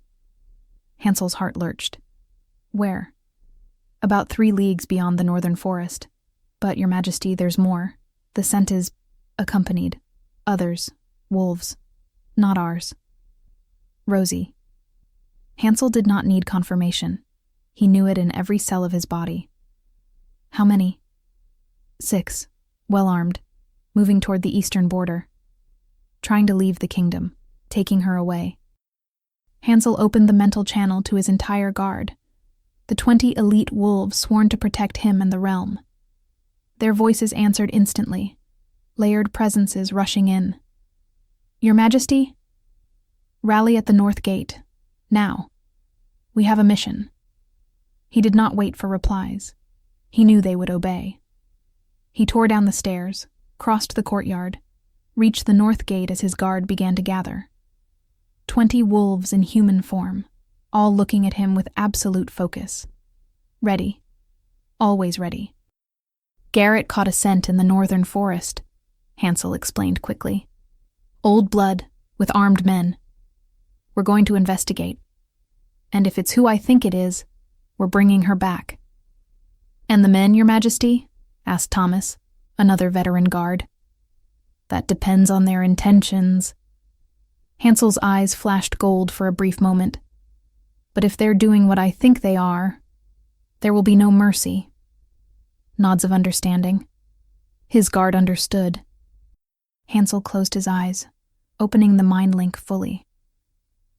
Hansel's heart lurched. "Where?" "About 3 leagues beyond the northern forest. But, Your Majesty, there's more. The scent is accompanied. Others. Wolves. Not ours." "Rosie." Hansel did not need confirmation. He knew it in every cell of his body. "How many?" 6, well-armed, moving toward the eastern border. Trying to leave the kingdom, taking her away. Hansel opened the mental channel to his entire guard, the 20 elite wolves sworn to protect him and the realm. Their voices answered instantly, layered presences rushing in. "Your Majesty? Rally at the north gate. Now. We have a mission." He did not wait for replies. He knew they would obey. He tore down the stairs, crossed the courtyard, reached the north gate as his guard began to gather. 20 wolves in human form, all looking at him with absolute focus. Ready. Always ready. "Garrett caught a scent in the northern forest," Hansel explained quickly. "Old blood, with armed men. We're going to investigate. And if it's who I think it is, we're bringing her back." "And the men, Your Majesty?" asked Thomas, another veteran guard. That depends on their intentions. Hansel's eyes flashed gold for a brief moment. But if they're doing what I think they are, there will be no mercy. Nods of understanding. His guard understood. Hansel closed his eyes, opening the mind link fully.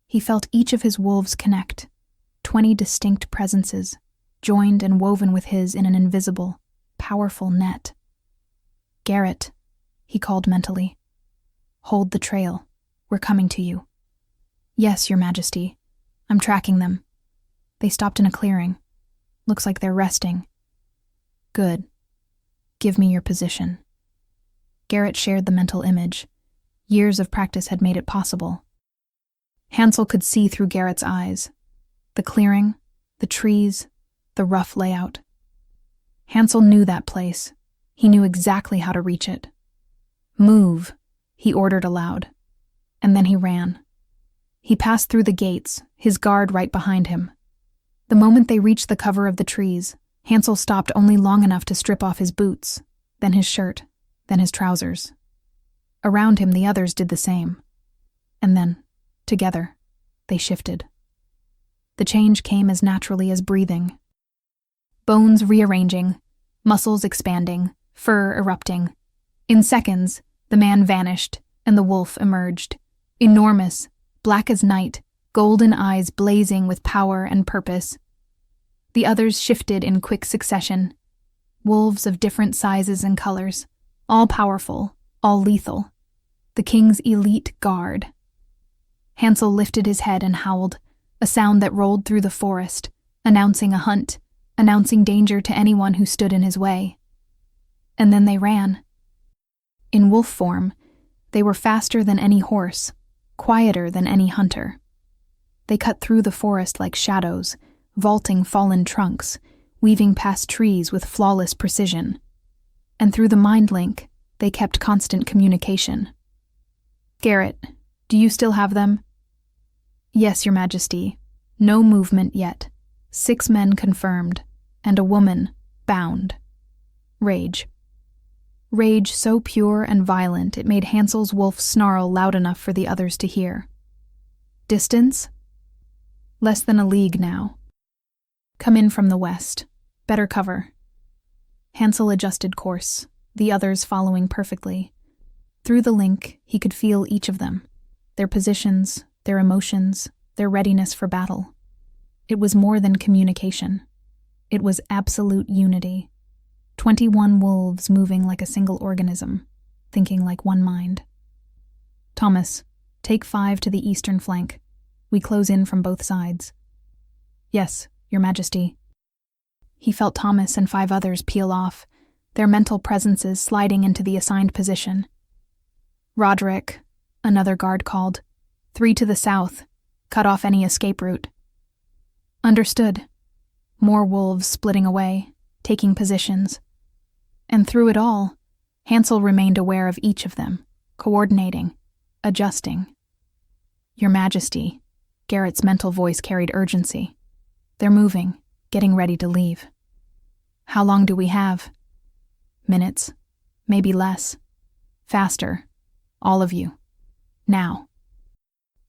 He felt each of his wolves connect, 20 distinct presences, joined and woven with his in an invisible, powerful net. Garrett, he called mentally. Hold the trail. We're coming to you. Yes, Your Majesty. I'm tracking them. They stopped in a clearing. Looks like they're resting. Good. Give me your position. Garrett shared the mental image. Years of practice had made it possible. Hansel could see through Garrett's eyes. The clearing, the trees, the rough layout. Hansel knew that place. He knew exactly how to reach it. Move, he ordered aloud. And then he ran. He passed through the gates, his guard right behind him. The moment they reached the cover of the trees, Hansel stopped only long enough to strip off his boots, then his shirt, then his trousers. Around him, the others did the same. And then, together, they shifted. The change came as naturally as breathing. Bones rearranging, muscles expanding, fur erupting. In seconds, the man vanished, and the wolf emerged. Enormous, black as night, golden eyes blazing with power and purpose. The others shifted in quick succession. Wolves of different sizes and colors, all powerful, all lethal. The king's elite guard. Hansel lifted his head and howled, a sound that rolled through the forest, announcing a hunt, announcing danger to anyone who stood in his way. And then they ran. In wolf form, they were faster than any horse, quieter than any hunter. They cut through the forest like shadows, vaulting fallen trunks, weaving past trees with flawless precision. And through the mind link, they kept constant communication. Garrett, do you still have them? Yes, Your Majesty. No movement yet. 6 men confirmed, and a woman bound. Rage. Rage so pure and violent it made Hansel's wolf snarl loud enough for the others to hear. Distance? Less than a league now. Come in from the west. Better cover. Hansel adjusted course, the others following perfectly. Through the link, he could feel each of them, their positions, their emotions, their readiness for battle. It was more than communication. It was absolute unity. 21 wolves moving like a single organism, thinking like one mind. Thomas, take 5 to the eastern flank. We close in from both sides. Yes, Your Majesty. He felt Thomas and 5 others peel off, their mental presences sliding into the assigned position. Roderick, another guard called. 3 to the south. Cut off any escape route. Understood. More wolves splitting away, taking positions. And through it all, Hansel remained aware of each of them, coordinating, adjusting. Your Majesty, Garrett's mental voice carried urgency. They're moving, getting ready to leave. How long do we have? Minutes, maybe less. Faster, all of you. Now.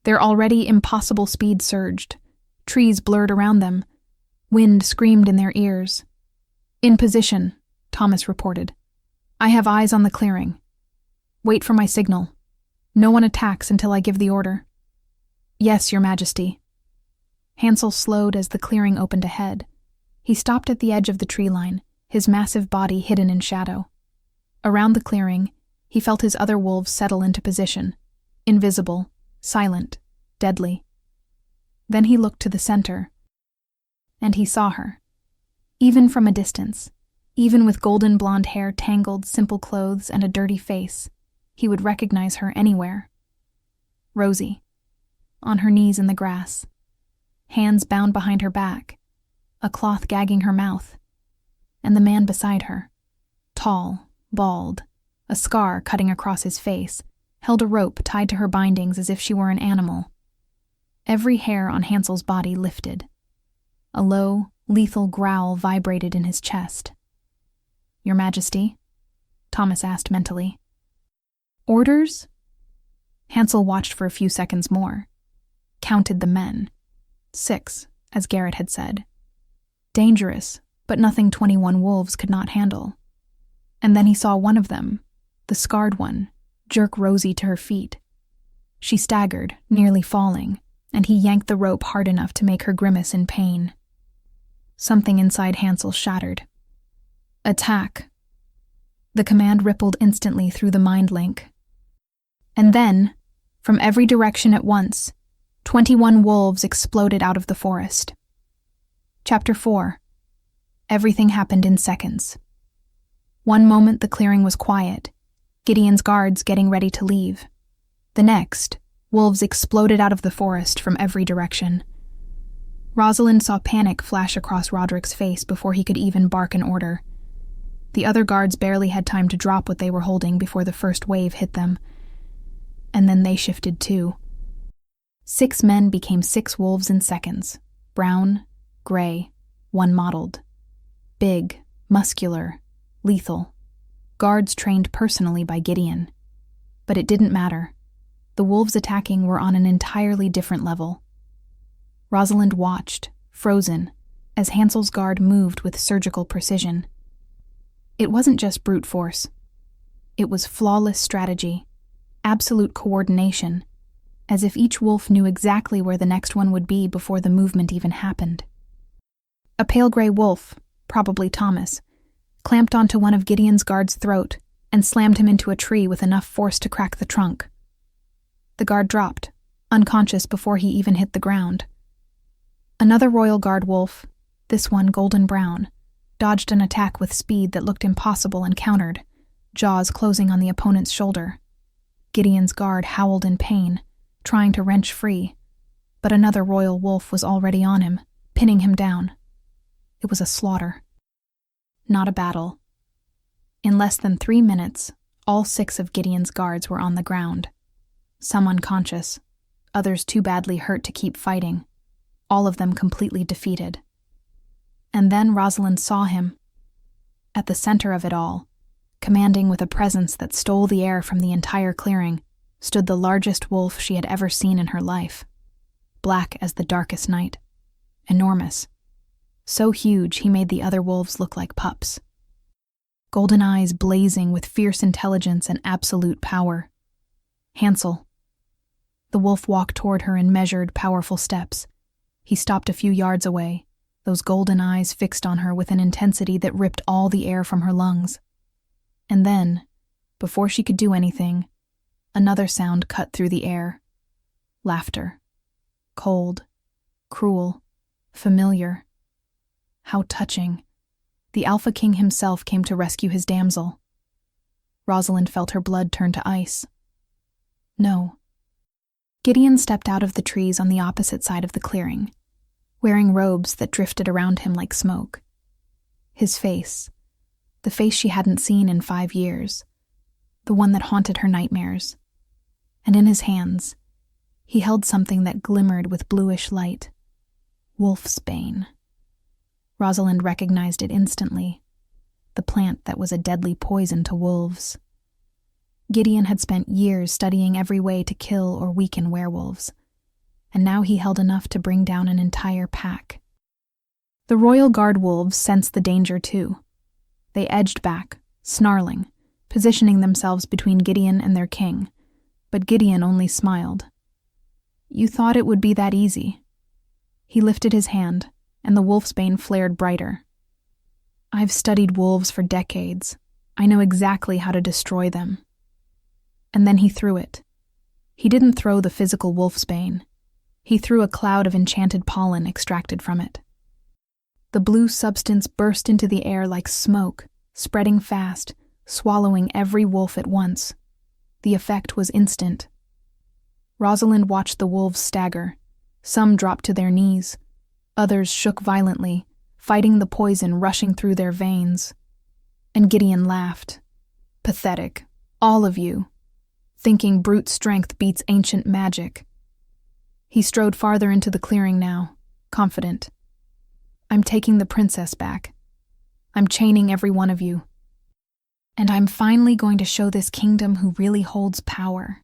Their already impossible speed surged. Trees blurred around them. Wind screamed in their ears. In position, Thomas reported. I have eyes on the clearing. Wait for my signal. No one attacks until I give the order. Yes, Your Majesty. Hansel slowed as the clearing opened ahead. He stopped at the edge of the tree line, his massive body hidden in shadow. Around the clearing, he felt his other wolves settle into position, invisible, silent, deadly. Then he looked to the center, and he saw her. Even from a distance, even with golden blonde hair, tangled, simple clothes, and a dirty face, he would recognize her anywhere. Rosie, on her knees in the grass, hands bound behind her back, a cloth gagging her mouth, and the man beside her, tall, bald, a scar cutting across his face, held a rope tied to her bindings as if she were an animal. Every hair on Hansel's body lifted. A low, lethal growl vibrated in his chest. Your Majesty? Thomas asked mentally. Orders? Hansel watched for a few seconds more. Counted the men. 6, as Garrett had said. Dangerous, but nothing 21 wolves could not handle. And then he saw one of them, the scarred one, jerk Rosie to her feet. She staggered, nearly falling, and he yanked the rope hard enough to make her grimace in pain. Something inside Hansel shattered. Attack. The command rippled instantly through the mind link. And then, from every direction at once, 21 wolves exploded out of the forest. Chapter 4. Everything happened in seconds. One moment the clearing was quiet, Gideon's guards getting ready to leave. The next, wolves exploded out of the forest from every direction. Rosalind saw panic flash across Roderick's face before he could even bark an order. The other guards barely had time to drop what they were holding before the first wave hit them. And then they shifted too. 6 men became 6 wolves in seconds. Brown, gray, one mottled. Big, muscular, lethal. Guards trained personally by Gideon. But it didn't matter. The wolves attacking were on an entirely different level. Rosalind watched, frozen, as Hansel's guard moved with surgical precision. It wasn't just brute force. It was flawless strategy, absolute coordination, as if each wolf knew exactly where the next one would be before the movement even happened. A pale gray wolf, probably Thomas, clamped onto one of Gideon's guard's throat and slammed him into a tree with enough force to crack the trunk. The guard dropped, unconscious before he even hit the ground. Another Royal Guard wolf, this one golden brown, dodged an attack with speed that looked impossible and countered, jaws closing on the opponent's shoulder. Gideon's guard howled in pain, trying to wrench free, but another royal wolf was already on him, pinning him down. It was a slaughter. Not a battle. In less than 3 minutes, all 6 of Gideon's guards were on the ground. Some unconscious, others too badly hurt to keep fighting, all of them completely defeated. And then Rosalind saw him. At the center of it all, commanding with a presence that stole the air from the entire clearing, stood the largest wolf she had ever seen in her life. Black as the darkest night. Enormous. So huge he made the other wolves look like pups. Golden eyes blazing with fierce intelligence and absolute power. Hansel. The wolf walked toward her in measured, powerful steps. He stopped a few yards away, those golden eyes fixed on her with an intensity that ripped all the air from her lungs. And then, before she could do anything, another sound cut through the air. Laughter. Cold, cruel, familiar. How touching. The Alpha King himself came to rescue his damsel. Rosalind felt her blood turn to ice. No. Gideon stepped out of the trees on the opposite side of the clearing, wearing robes that drifted around him like smoke. His face, the face she hadn't seen in 5 years, the one that haunted her nightmares. And in his hands, he held something that glimmered with bluish light. Wolfsbane. Rosalind recognized it instantly, the plant that was a deadly poison to wolves. Gideon had spent years studying every way to kill or weaken werewolves, and now he held enough to bring down an entire pack. The Royal Guard wolves sensed the danger too. They edged back, snarling, positioning themselves between Gideon and their king, but Gideon only smiled. You thought it would be that easy. He lifted his hand, and the wolfsbane flared brighter. I've studied wolves for decades. I know exactly how to destroy them. And then he threw it. He didn't throw the physical wolfsbane. He threw a cloud of enchanted pollen extracted from it. The blue substance burst into the air like smoke, spreading fast, swallowing every wolf at once. The effect was instant. Rosalind watched the wolves stagger. Some dropped to their knees. Others shook violently, fighting the poison rushing through their veins. And Gideon laughed. Pathetic, all of you, thinking brute strength beats ancient magic. He strode farther into the clearing now, confident. I'm taking the princess back. I'm chaining every one of you. And I'm finally going to show this kingdom who really holds power.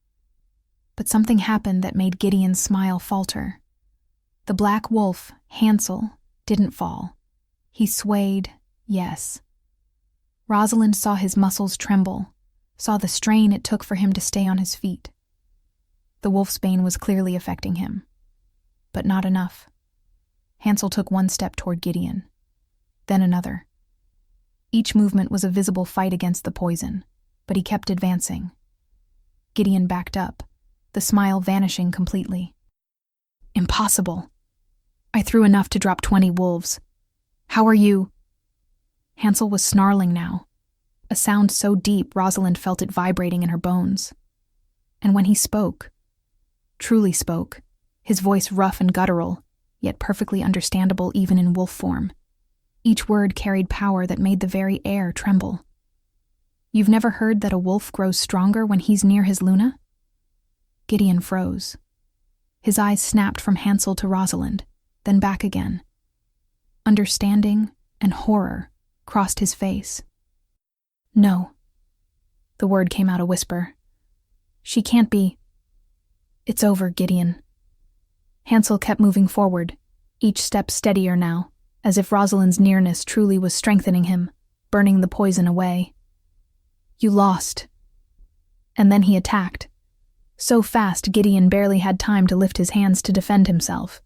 But something happened that made Gideon's smile falter. The black wolf, Hansel, didn't fall. He swayed, yes. Rosalind saw his muscles tremble, saw the strain it took for him to stay on his feet. The wolf's bane was clearly affecting him. But not enough. Hansel took one step toward Gideon, then another. Each movement was a visible fight against the poison, but he kept advancing. Gideon backed up, the smile vanishing completely. Impossible. I threw enough to drop 20 wolves. How are you? Hansel was snarling now, a sound so deep Rosalind felt it vibrating in her bones. And when he spoke, truly spoke, his voice rough and guttural, yet perfectly understandable even in wolf form, each word carried power that made the very air tremble. You've never heard that a wolf grows stronger when he's near his Luna? Gideon froze. His eyes snapped from Hansel to Rosalind, then back again. Understanding and horror crossed his face. No. The word came out a whisper. She can't be. It's over, Gideon. Hansel kept moving forward, each step steadier now, as if Rosalind's nearness truly was strengthening him, burning the poison away. You lost. And then he attacked. So fast Gideon barely had time to lift his hands to defend himself.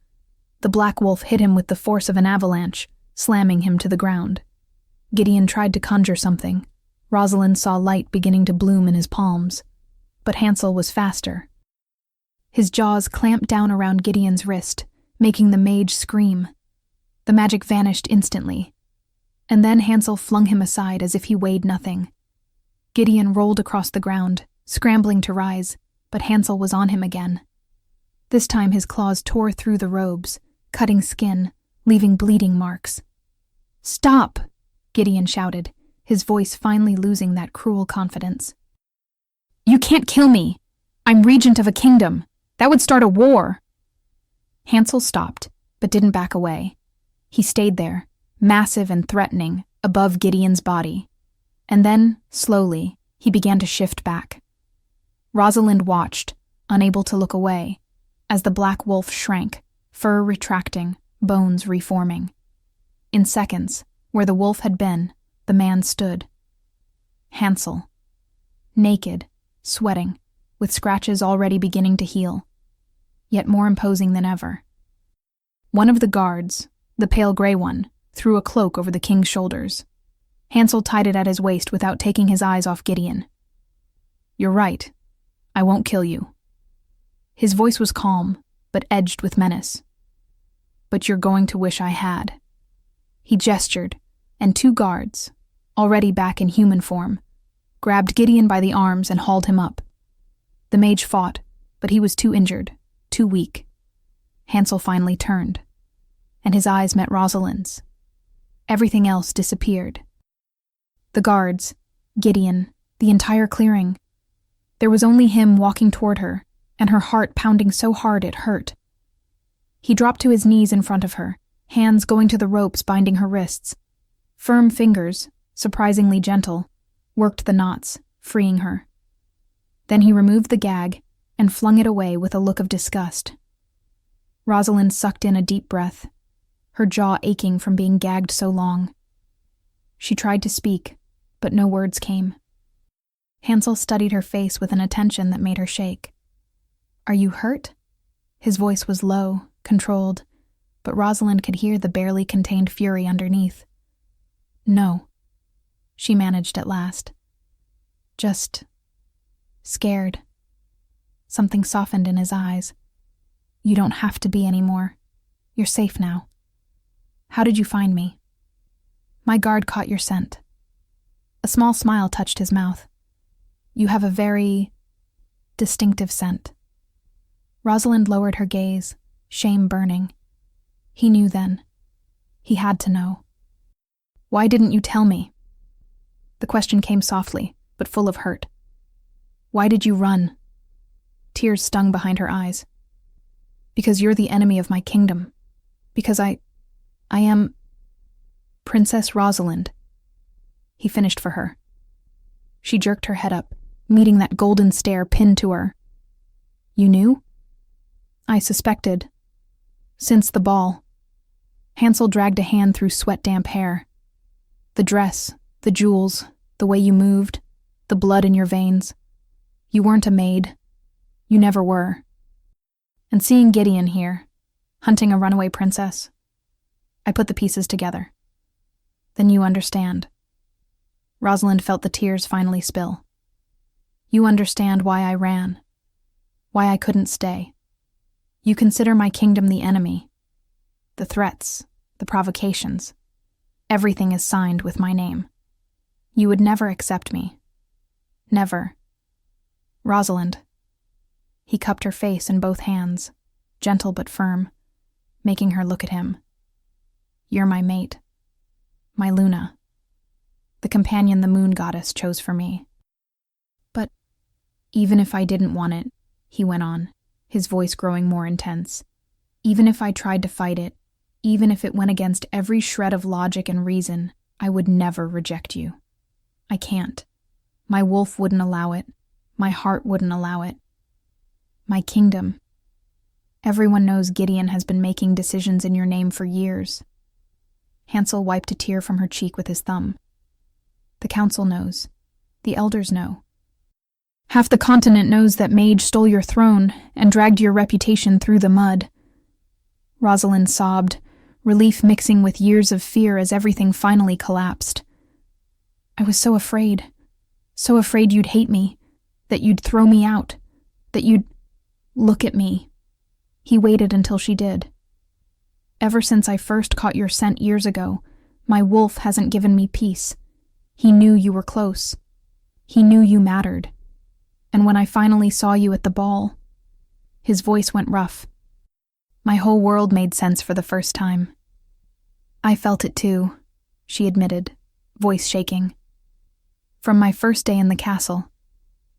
The black wolf hit him with the force of an avalanche, slamming him to the ground. Gideon tried to conjure something. Rosalind saw light beginning to bloom in his palms. But Hansel was faster. His jaws clamped down around Gideon's wrist, making the mage scream. The magic vanished instantly. And then Hansel flung him aside as if he weighed nothing. Gideon rolled across the ground, scrambling to rise, but Hansel was on him again. This time his claws tore through the robes, cutting skin, leaving bleeding marks. Stop! Gideon shouted, his voice finally losing that cruel confidence. You can't kill me! I'm regent of a kingdom! That would start a war! Hansel stopped, but didn't back away. He stayed there, massive and threatening, above Gideon's body. And then, slowly, he began to shift back. Rosalind watched, unable to look away, as the black wolf shrank, fur retracting, bones reforming. In seconds, where the wolf had been, the man stood. Hansel. Naked, sweating, with scratches already beginning to heal, yet more imposing than ever. One of the guards, the pale gray one, threw a cloak over the king's shoulders. Hansel tied it at his waist without taking his eyes off Gideon. You're right. I won't kill you. His voice was calm, but edged with menace. But you're going to wish I had. He gestured, and 2 guards, already back in human form, grabbed Gideon by the arms and hauled him up. The mage fought, but he was too injured, too weak. Hansel finally turned, and his eyes met Rosalind's. Everything else disappeared. The guards, Gideon, the entire clearing. There was only him walking toward her, and her heart pounding so hard it hurt. He dropped to his knees in front of her, hands going to the ropes binding her wrists. Firm fingers, surprisingly gentle, worked the knots, freeing her. Then he removed the gag and flung it away with a look of disgust. Rosalind sucked in a deep breath, her jaw aching from being gagged so long. She tried to speak, but no words came. Hansel studied her face with an attention that made her shake. Are you hurt? His voice was low, controlled, but Rosalind could hear the barely contained fury underneath. No, she managed at last. Just scared. Something softened in his eyes. You don't have to be anymore. You're safe now. How did you find me? My guard caught your scent. A small smile touched his mouth. You have a very distinctive scent. Rosalind lowered her gaze, shame burning. He knew then. He had to know. Why didn't you tell me? The question came softly, but full of hurt. Why did you run? Tears stung behind her eyes. Because you're the enemy of my kingdom. Because I am Princess Rosalind. He finished for her. She jerked her head up, meeting that golden stare pinned to her. You knew? I suspected. Since the ball. Hansel dragged a hand through sweat-damp hair. The dress, the jewels, the way you moved, the blood in your veins. You weren't a maid. You never were. And seeing Gideon here, hunting a runaway princess, I put the pieces together. Then you understand. Rosalind felt the tears finally spill. You understand why I ran. Why I couldn't stay. You consider my kingdom the enemy. The threats, the provocations. Everything is signed with my name. You would never accept me. Never. Rosalind. He cupped her face in both hands, gentle but firm, making her look at him. You're my mate. My Luna. The companion the moon goddess chose for me. But even if I didn't want it, he went on, his voice growing more intense, even if I tried to fight it, even if it went against every shred of logic and reason, I would never reject you. I can't. My wolf wouldn't allow it. My heart wouldn't allow it. My kingdom. Everyone knows Gideon has been making decisions in your name for years. Hansel wiped a tear from her cheek with his thumb. The council knows. The elders know. Half the continent knows that Mage stole your throne and dragged your reputation through the mud. Rosalind sobbed, relief mixing with years of fear as everything finally collapsed. I was so afraid you'd hate me, that you'd throw me out, that you'd look at me. He waited until she did. Ever since I first caught your scent years ago, my wolf hasn't given me peace. He knew you were close. He knew you mattered. And when I finally saw you at the ball, his voice went rough. My whole world made sense for the first time. I felt it too, she admitted, voice shaking. From my first day in the castle.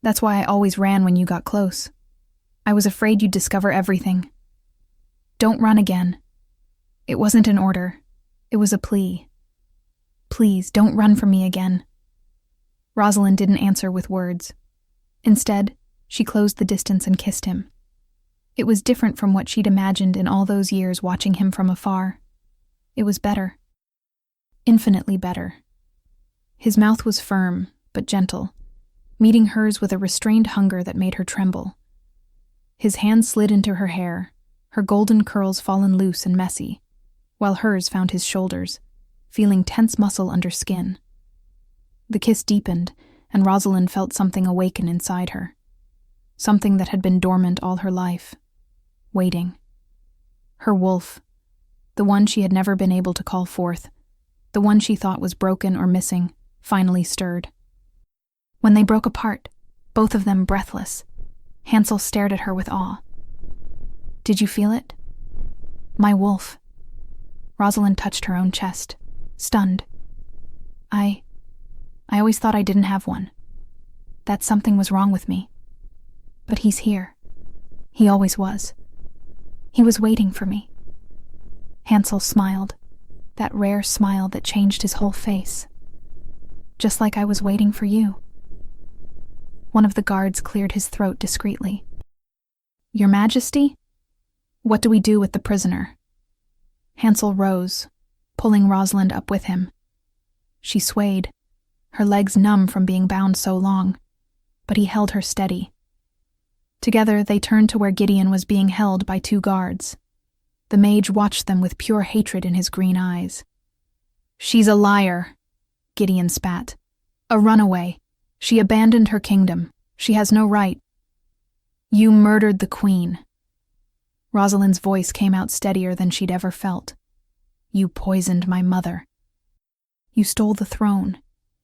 That's why I always ran when you got close. I was afraid you'd discover everything. Don't run again. It wasn't an order. It was a plea. Please, don't run from me again. Rosalind didn't answer with words. Instead, she closed the distance and kissed him. It was different from what she'd imagined in all those years watching him from afar. It was better. Infinitely better. His mouth was firm, but gentle, meeting hers with a restrained hunger that made her tremble. His hand slid into her hair, her golden curls fallen loose and messy, while hers found his shoulders, feeling tense muscle under skin. The kiss deepened, and Rosalind felt something awaken inside her. Something that had been dormant all her life. Waiting. Her wolf. The one she had never been able to call forth. The one she thought was broken or missing, finally stirred. When they broke apart, both of them breathless, Hansel stared at her with awe. Did you feel it? My wolf. Rosalind touched her own chest, stunned. I always thought I didn't have one. That something was wrong with me. But he's here. He always was. He was waiting for me. Hansel smiled, that rare smile that changed his whole face. Just like I was waiting for you. One of the guards cleared his throat discreetly. Your Majesty? What do we do with the prisoner? Hansel rose, pulling Rosalind up with him. She swayed, her legs numb from being bound so long, but he held her steady. Together they turned to where Gideon was being held by two guards. The mage watched them with pure hatred in his green eyes. She's a liar, Gideon spat. A runaway. She abandoned her kingdom. She has no right. You murdered the queen. Rosalind's voice came out steadier than she'd ever felt. You poisoned my mother. You stole the throne.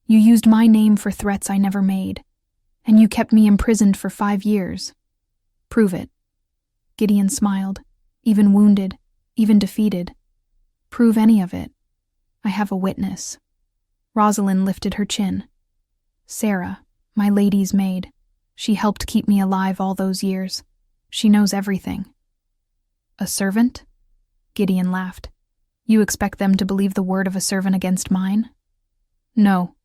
You used my name for threats I never made. And you kept me imprisoned for 5 years. Prove it. Gideon smiled, even wounded, even defeated. Prove any of it. I have a witness. Rosalind lifted her chin. Sarah, my lady's maid. She helped keep me alive all those years. She knows everything. A servant? Gideon laughed. You expect them to believe the word of a servant against mine? No.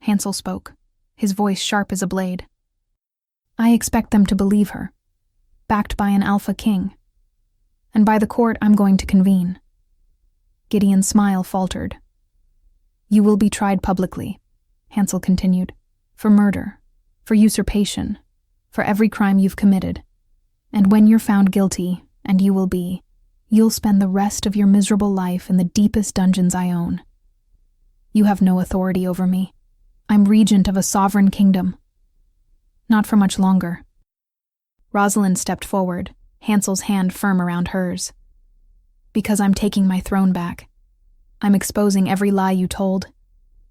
Hansel spoke, his voice sharp as a blade. "I expect them to believe her, backed by an alpha king. And by the court I'm going to convene." Gideon's smile faltered. "You will be tried publicly," Hansel continued, "for murder, for usurpation, for every crime you've committed. And when you're found guilty, and you will be, you'll spend the rest of your miserable life in the deepest dungeons I own. You have no authority over me. I'm regent of a sovereign kingdom." "Not for much longer." Rosalind stepped forward, Hansel's hand firm around hers. "Because I'm taking my throne back. I'm exposing every lie you told,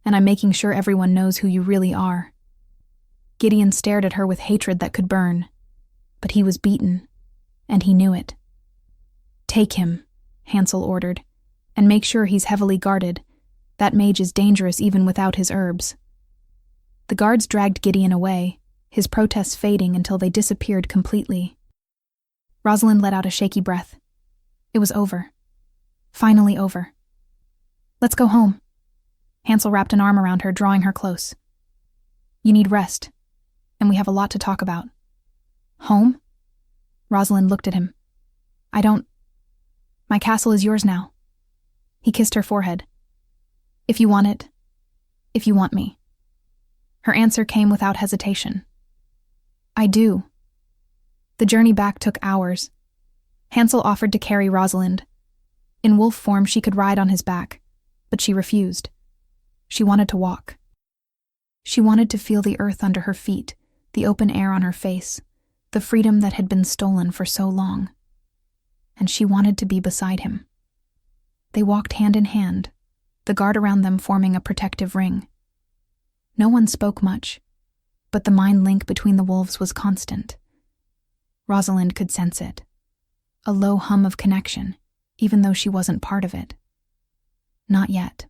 and I'm making sure everyone knows who you really are." Gideon stared at her with hatred that could burn, but he was beaten, and he knew it. "Take him," Hansel ordered, "and make sure he's heavily guarded. That mage is dangerous even without his herbs." The guards dragged Gideon away, his protests fading until they disappeared completely. Rosalind let out a shaky breath. It was over. Finally over. "Let's go home." Hansel wrapped an arm around her, drawing her close. "You need rest, and we have a lot to talk about." "Home?" Rosalind looked at him. My castle is yours now." He kissed her forehead. "If you want it. If you want me." Her answer came without hesitation. "I do." The journey back took hours. Hansel offered to carry Rosalind. In wolf form, she could ride on his back, but she refused. She wanted to walk. She wanted to feel the earth under her feet, the open air on her face, the freedom that had been stolen for so long. And she wanted to be beside him. They walked hand in hand, the guard around them forming a protective ring. No one spoke much, but the mind link between the wolves was constant. Rosalind could sense it, a low hum of connection, even though she wasn't part of it. Not yet.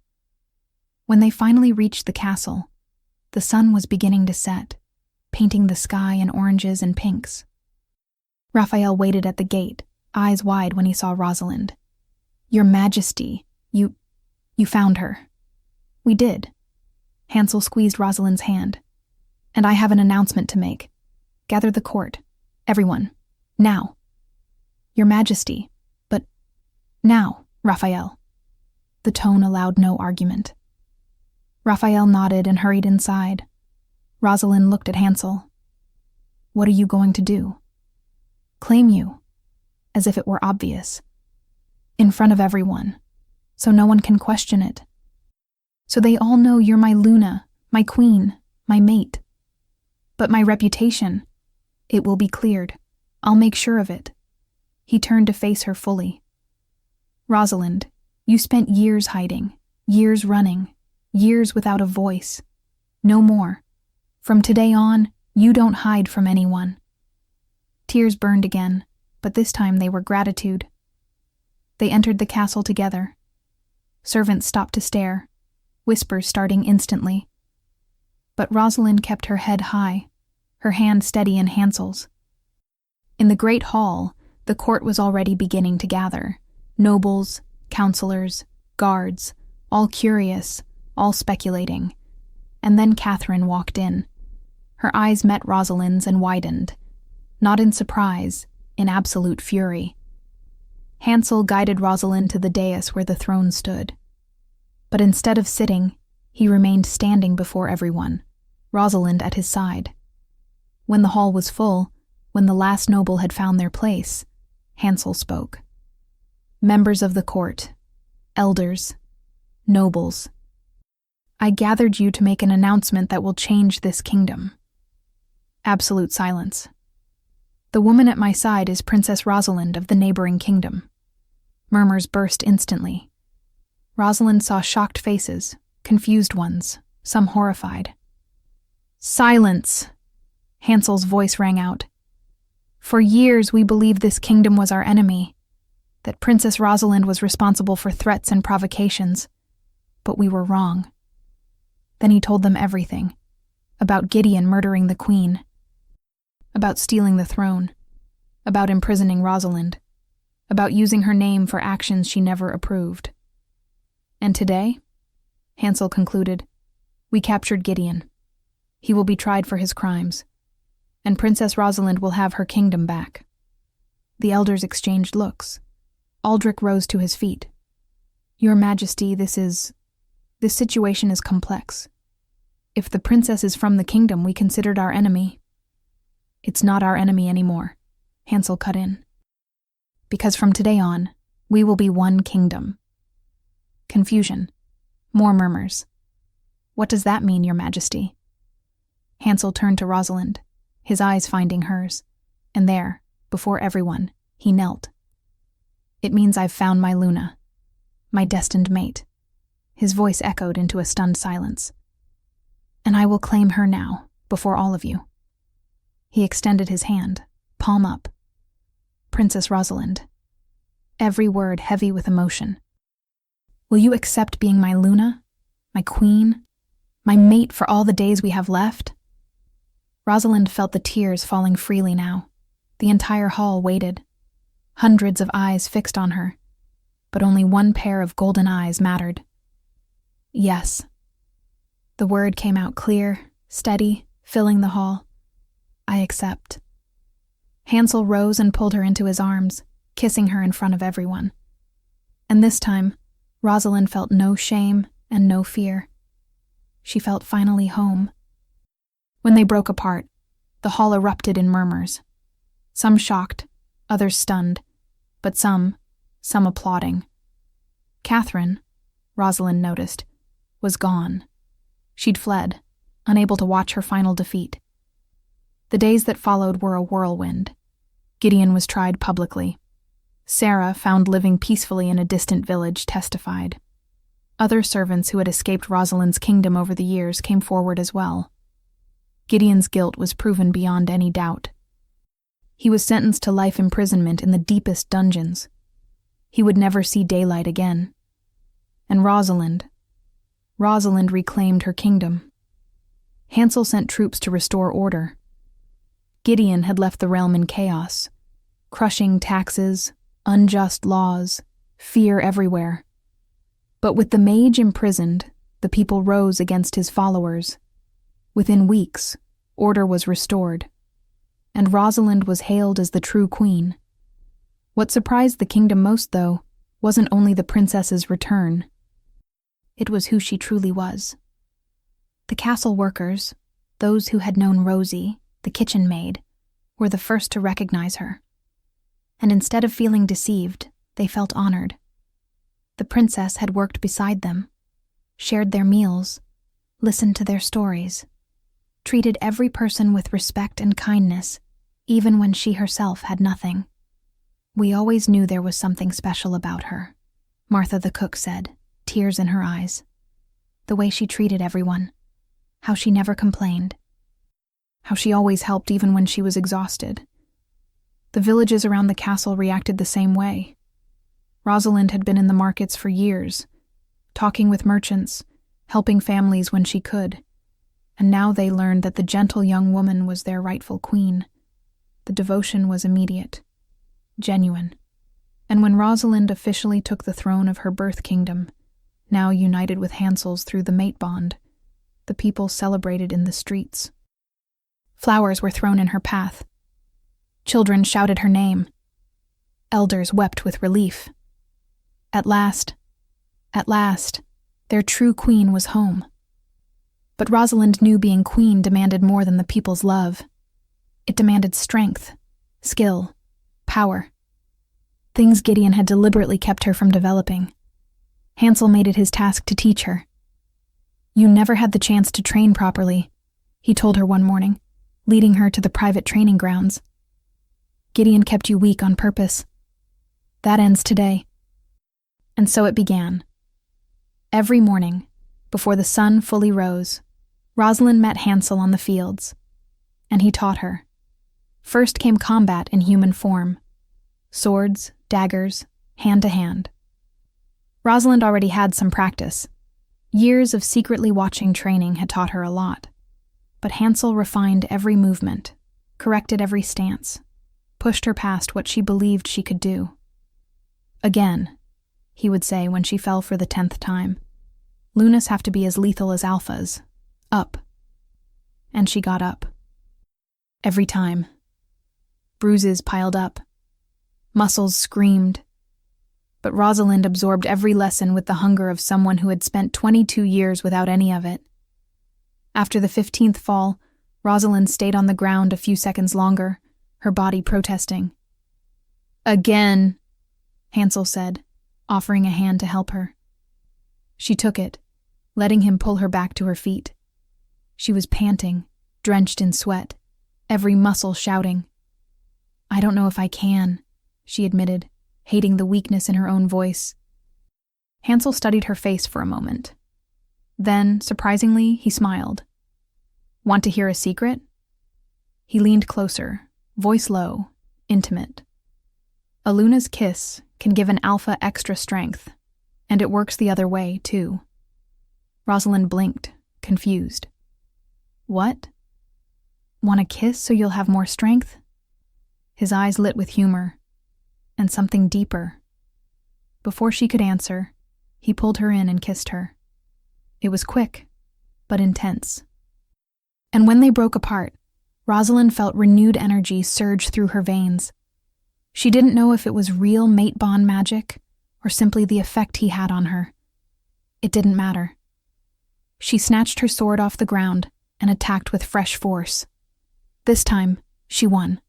When they finally reached the castle, the sun was beginning to set, painting the sky in oranges and pinks. Raphael waited at the gate, eyes wide when he saw Rosalind. "Your Majesty, you found her." "We did." Hansel squeezed Rosalind's hand. "And I have an announcement to make. Gather the court. Everyone. Now." "Your Majesty. But now, Raphael." The tone allowed no argument. Raphael nodded and hurried inside. Rosalind looked at Hansel. "What are you going to do?" "Claim you," as if it were obvious. "In front of everyone, so no one can question it. So they all know you're my Luna, my queen, my mate. But my reputation, it will be cleared. I'll make sure of it." He turned to face her fully. "Rosalind, you spent years hiding, years running, years without a voice. No more. From today on, you don't hide from anyone." Tears burned again, but this time they were gratitude. They entered the castle together. Servants stopped to stare, whispers starting instantly. But Rosalind kept her head high, her hand steady in Hansel's. In the great hall, the court was already beginning to gather. Nobles, counselors, guards, all curious, all speculating. And then Catherine walked in. Her eyes met Rosalind's and widened, not in surprise, in absolute fury. Hansel guided Rosalind to the dais where the throne stood. But instead of sitting, he remained standing before everyone, Rosalind at his side. When the hall was full, when the last noble had found their place, Hansel spoke. "Members of the court, elders, nobles, I gathered you to make an announcement that will change this kingdom." Absolute silence. "The woman at my side is Princess Rosalind of the neighboring kingdom." Murmurs burst instantly. Rosalind saw shocked faces, confused ones, some horrified. "Silence!" Hansel's voice rang out. "For years we believed this kingdom was our enemy, that Princess Rosalind was responsible for threats and provocations, but we were wrong." Then he told them everything, about Gideon murdering the queen, about stealing the throne, about imprisoning Rosalind, about using her name for actions she never approved. "And today," Hansel concluded, "we captured Gideon. He will be tried for his crimes, and Princess Rosalind will have her kingdom back." The elders exchanged looks. Aldrich rose to his feet. "Your Majesty, this situation is complex. If the princess is from the kingdom we considered our enemy—" "It's not our enemy anymore," Hansel cut in. "Because from today on, we will be one kingdom." Confusion. More murmurs. "What does that mean, Your Majesty?" Hansel turned to Rosalind, his eyes finding hers, and there, before everyone, he knelt. "It means I've found my Luna, my destined mate." His voice echoed into a stunned silence. "And I will claim her now, before all of you." He extended his hand, palm up. "Princess Rosalind," every word heavy with emotion. "Will you accept being my Luna, my queen, my mate for all the days we have left?" Rosalind felt the tears falling freely now. The entire hall waited. Hundreds of eyes fixed on her, but only one pair of golden eyes mattered. "Yes." The word came out clear, steady, filling the hall. "I accept." Hansel rose and pulled her into his arms, kissing her in front of everyone. And this time, Rosalind felt no shame and no fear. She felt finally home. When they broke apart, the hall erupted in murmurs. Some shocked, others stunned, but some applauding. Catherine, Rosalind noticed, was gone. She'd fled, unable to watch her final defeat. The days that followed were a whirlwind. Gideon was tried publicly. Sarah, found living peacefully in a distant village, testified. Other servants who had escaped Rosalind's kingdom over the years came forward as well. Gideon's guilt was proven beyond any doubt. He was sentenced to life imprisonment in the deepest dungeons. He would never see daylight again. And Rosalind reclaimed her kingdom. Hansel sent troops to restore order. Gideon had left the realm in chaos. Crushing taxes, unjust laws, fear everywhere. But with the mage imprisoned, the people rose against his followers. Within weeks, order was restored, and Rosalind was hailed as the true queen. What surprised the kingdom most, though, wasn't only the princess's return. It was who she truly was. The castle workers, those who had known Rosie, the kitchen maid, were the first to recognize her. And instead of feeling deceived, they felt honored. The princess had worked beside them, shared their meals, listened to their stories, treated every person with respect and kindness, even when she herself had nothing. "We always knew there was something special about her," Martha the cook said, tears in her eyes. "The way she treated everyone, how she never complained, how she always helped even when she was exhausted." The villages around the castle reacted the same way. Rosalind had been in the markets for years, talking with merchants, helping families when she could, and now they learned that the gentle young woman was their rightful queen. The devotion was immediate, genuine, and when Rosalind officially took the throne of her birth kingdom, now united with Hansel's through the mate bond, the people celebrated in the streets. Flowers were thrown in her path. Children shouted her name. Elders wept with relief. At last, their true queen was home. But Rosalind knew being queen demanded more than the people's love. It demanded strength, skill, power. Things Gideon had deliberately kept her from developing. Hansel made it his task to teach her. "You never had the chance to train properly," he told her one morning, leading her to the private training grounds. "Gideon kept you weak on purpose. That ends today." And so it began. Every morning, before the sun fully rose, Rosalind met Hansel on the fields, and he taught her. First came combat in human form. Swords, daggers, hand to hand. Rosalind already had some practice. Years of secretly watching training had taught her a lot. But Hansel refined every movement, corrected every stance, pushed her past what she believed she could do. "Again," he would say when she fell for the 10th time, "Lunas have to be as lethal as alphas. Up." and she got up. Every time. Bruises piled up. Muscles screamed. But Rosalind absorbed every lesson with the hunger of someone who had spent 22 years without any of it. After the 15th fall, Rosalind stayed on the ground a few seconds longer, her body protesting. "Again," Hansel said, offering a hand to help her. She took it, letting him pull her back to her feet. She was panting, drenched in sweat, every muscle shouting. "I don't know if I can," she admitted, hating the weakness in her own voice. Hansel studied her face for a moment. Then, surprisingly, he smiled. "Want to hear a secret?" He leaned closer, voice low, intimate. "A Luna's kiss can give an alpha extra strength, and it works the other way, too." Rosalind blinked, confused. "What? Want a kiss so you'll have more strength?" His eyes lit with humor, and something deeper. Before she could answer, he pulled her in and kissed her. It was quick, but intense. And when they broke apart, Rosalind felt renewed energy surge through her veins. She didn't know if it was real mate bond magic or simply the effect he had on her. It didn't matter. She snatched her sword off the ground and attacked with fresh force. This time, she won.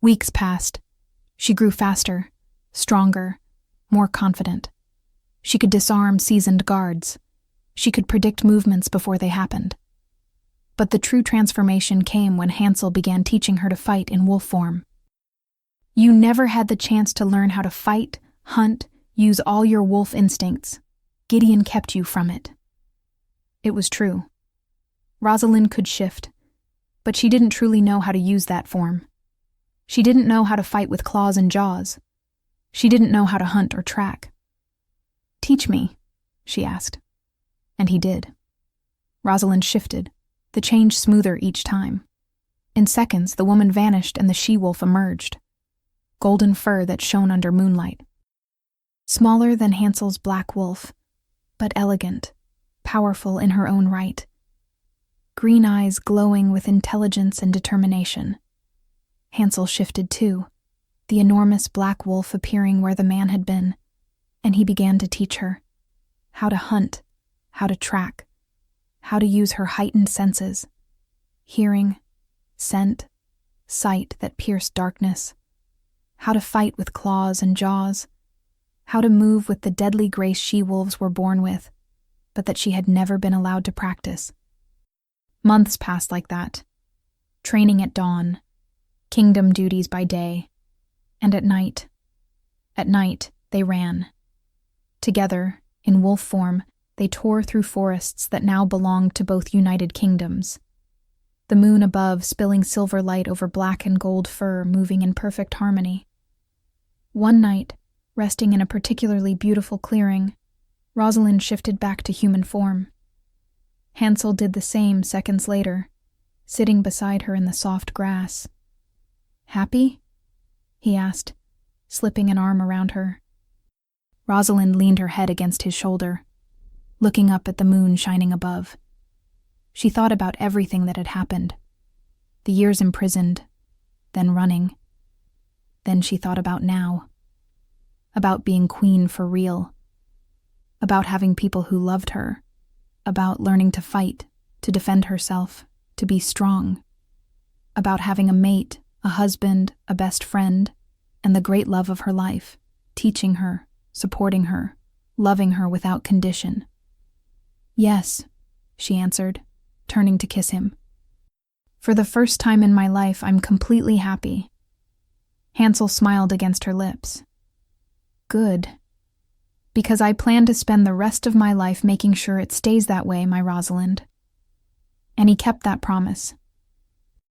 Weeks passed. She grew faster, stronger, more confident. She could disarm seasoned guards. She could predict movements before they happened. But the true transformation came when Hansel began teaching her to fight in wolf form. You never had the chance to learn how to fight, hunt, use all your wolf instincts. Gideon kept you from it. It was true. Rosalind could shift, but she didn't truly know how to use that form. She didn't know how to fight with claws and jaws. She didn't know how to hunt or track. "Teach me," she asked. And he did. Rosalind shifted, the change smoother each time. In seconds, the woman vanished and the she-wolf emerged. Golden fur that shone under moonlight. Smaller than Hansel's black wolf, but elegant, powerful in her own right. Green eyes glowing with intelligence and determination. Hansel shifted too, the enormous black wolf appearing where the man had been, and he began to teach her how to hunt, how to track, how to use her heightened senses, hearing, scent, sight that pierced darkness, how to fight with claws and jaws, how to move with the deadly grace she-wolves were born with, but that she had never been allowed to practice. Months passed like that, training at dawn, kingdom duties by day, and at night. At night, they ran. Together, in wolf form, they tore through forests that now belonged to both united kingdoms. The moon above spilling silver light over black and gold fur moving in perfect harmony. One night, resting in a particularly beautiful clearing, Rosalind shifted back to human form. Hansel did the same seconds later, sitting beside her in the soft grass. "Happy?" he asked, slipping an arm around her. Rosalind leaned her head against his shoulder, looking up at the moon shining above. She thought about everything that had happened. The years imprisoned, then running. Then she thought about now. About being queen for real. About having people who loved her. About learning to fight, to defend herself, to be strong. About having a mate, a husband, a best friend, and the great love of her life, teaching her, supporting her, loving her without condition. "Yes," she answered, turning to kiss him. "For the first time in my life, I'm completely happy." Hansel smiled against her lips. "Good. Because I plan to spend the rest of my life making sure it stays that way, my Rosalind." And he kept that promise,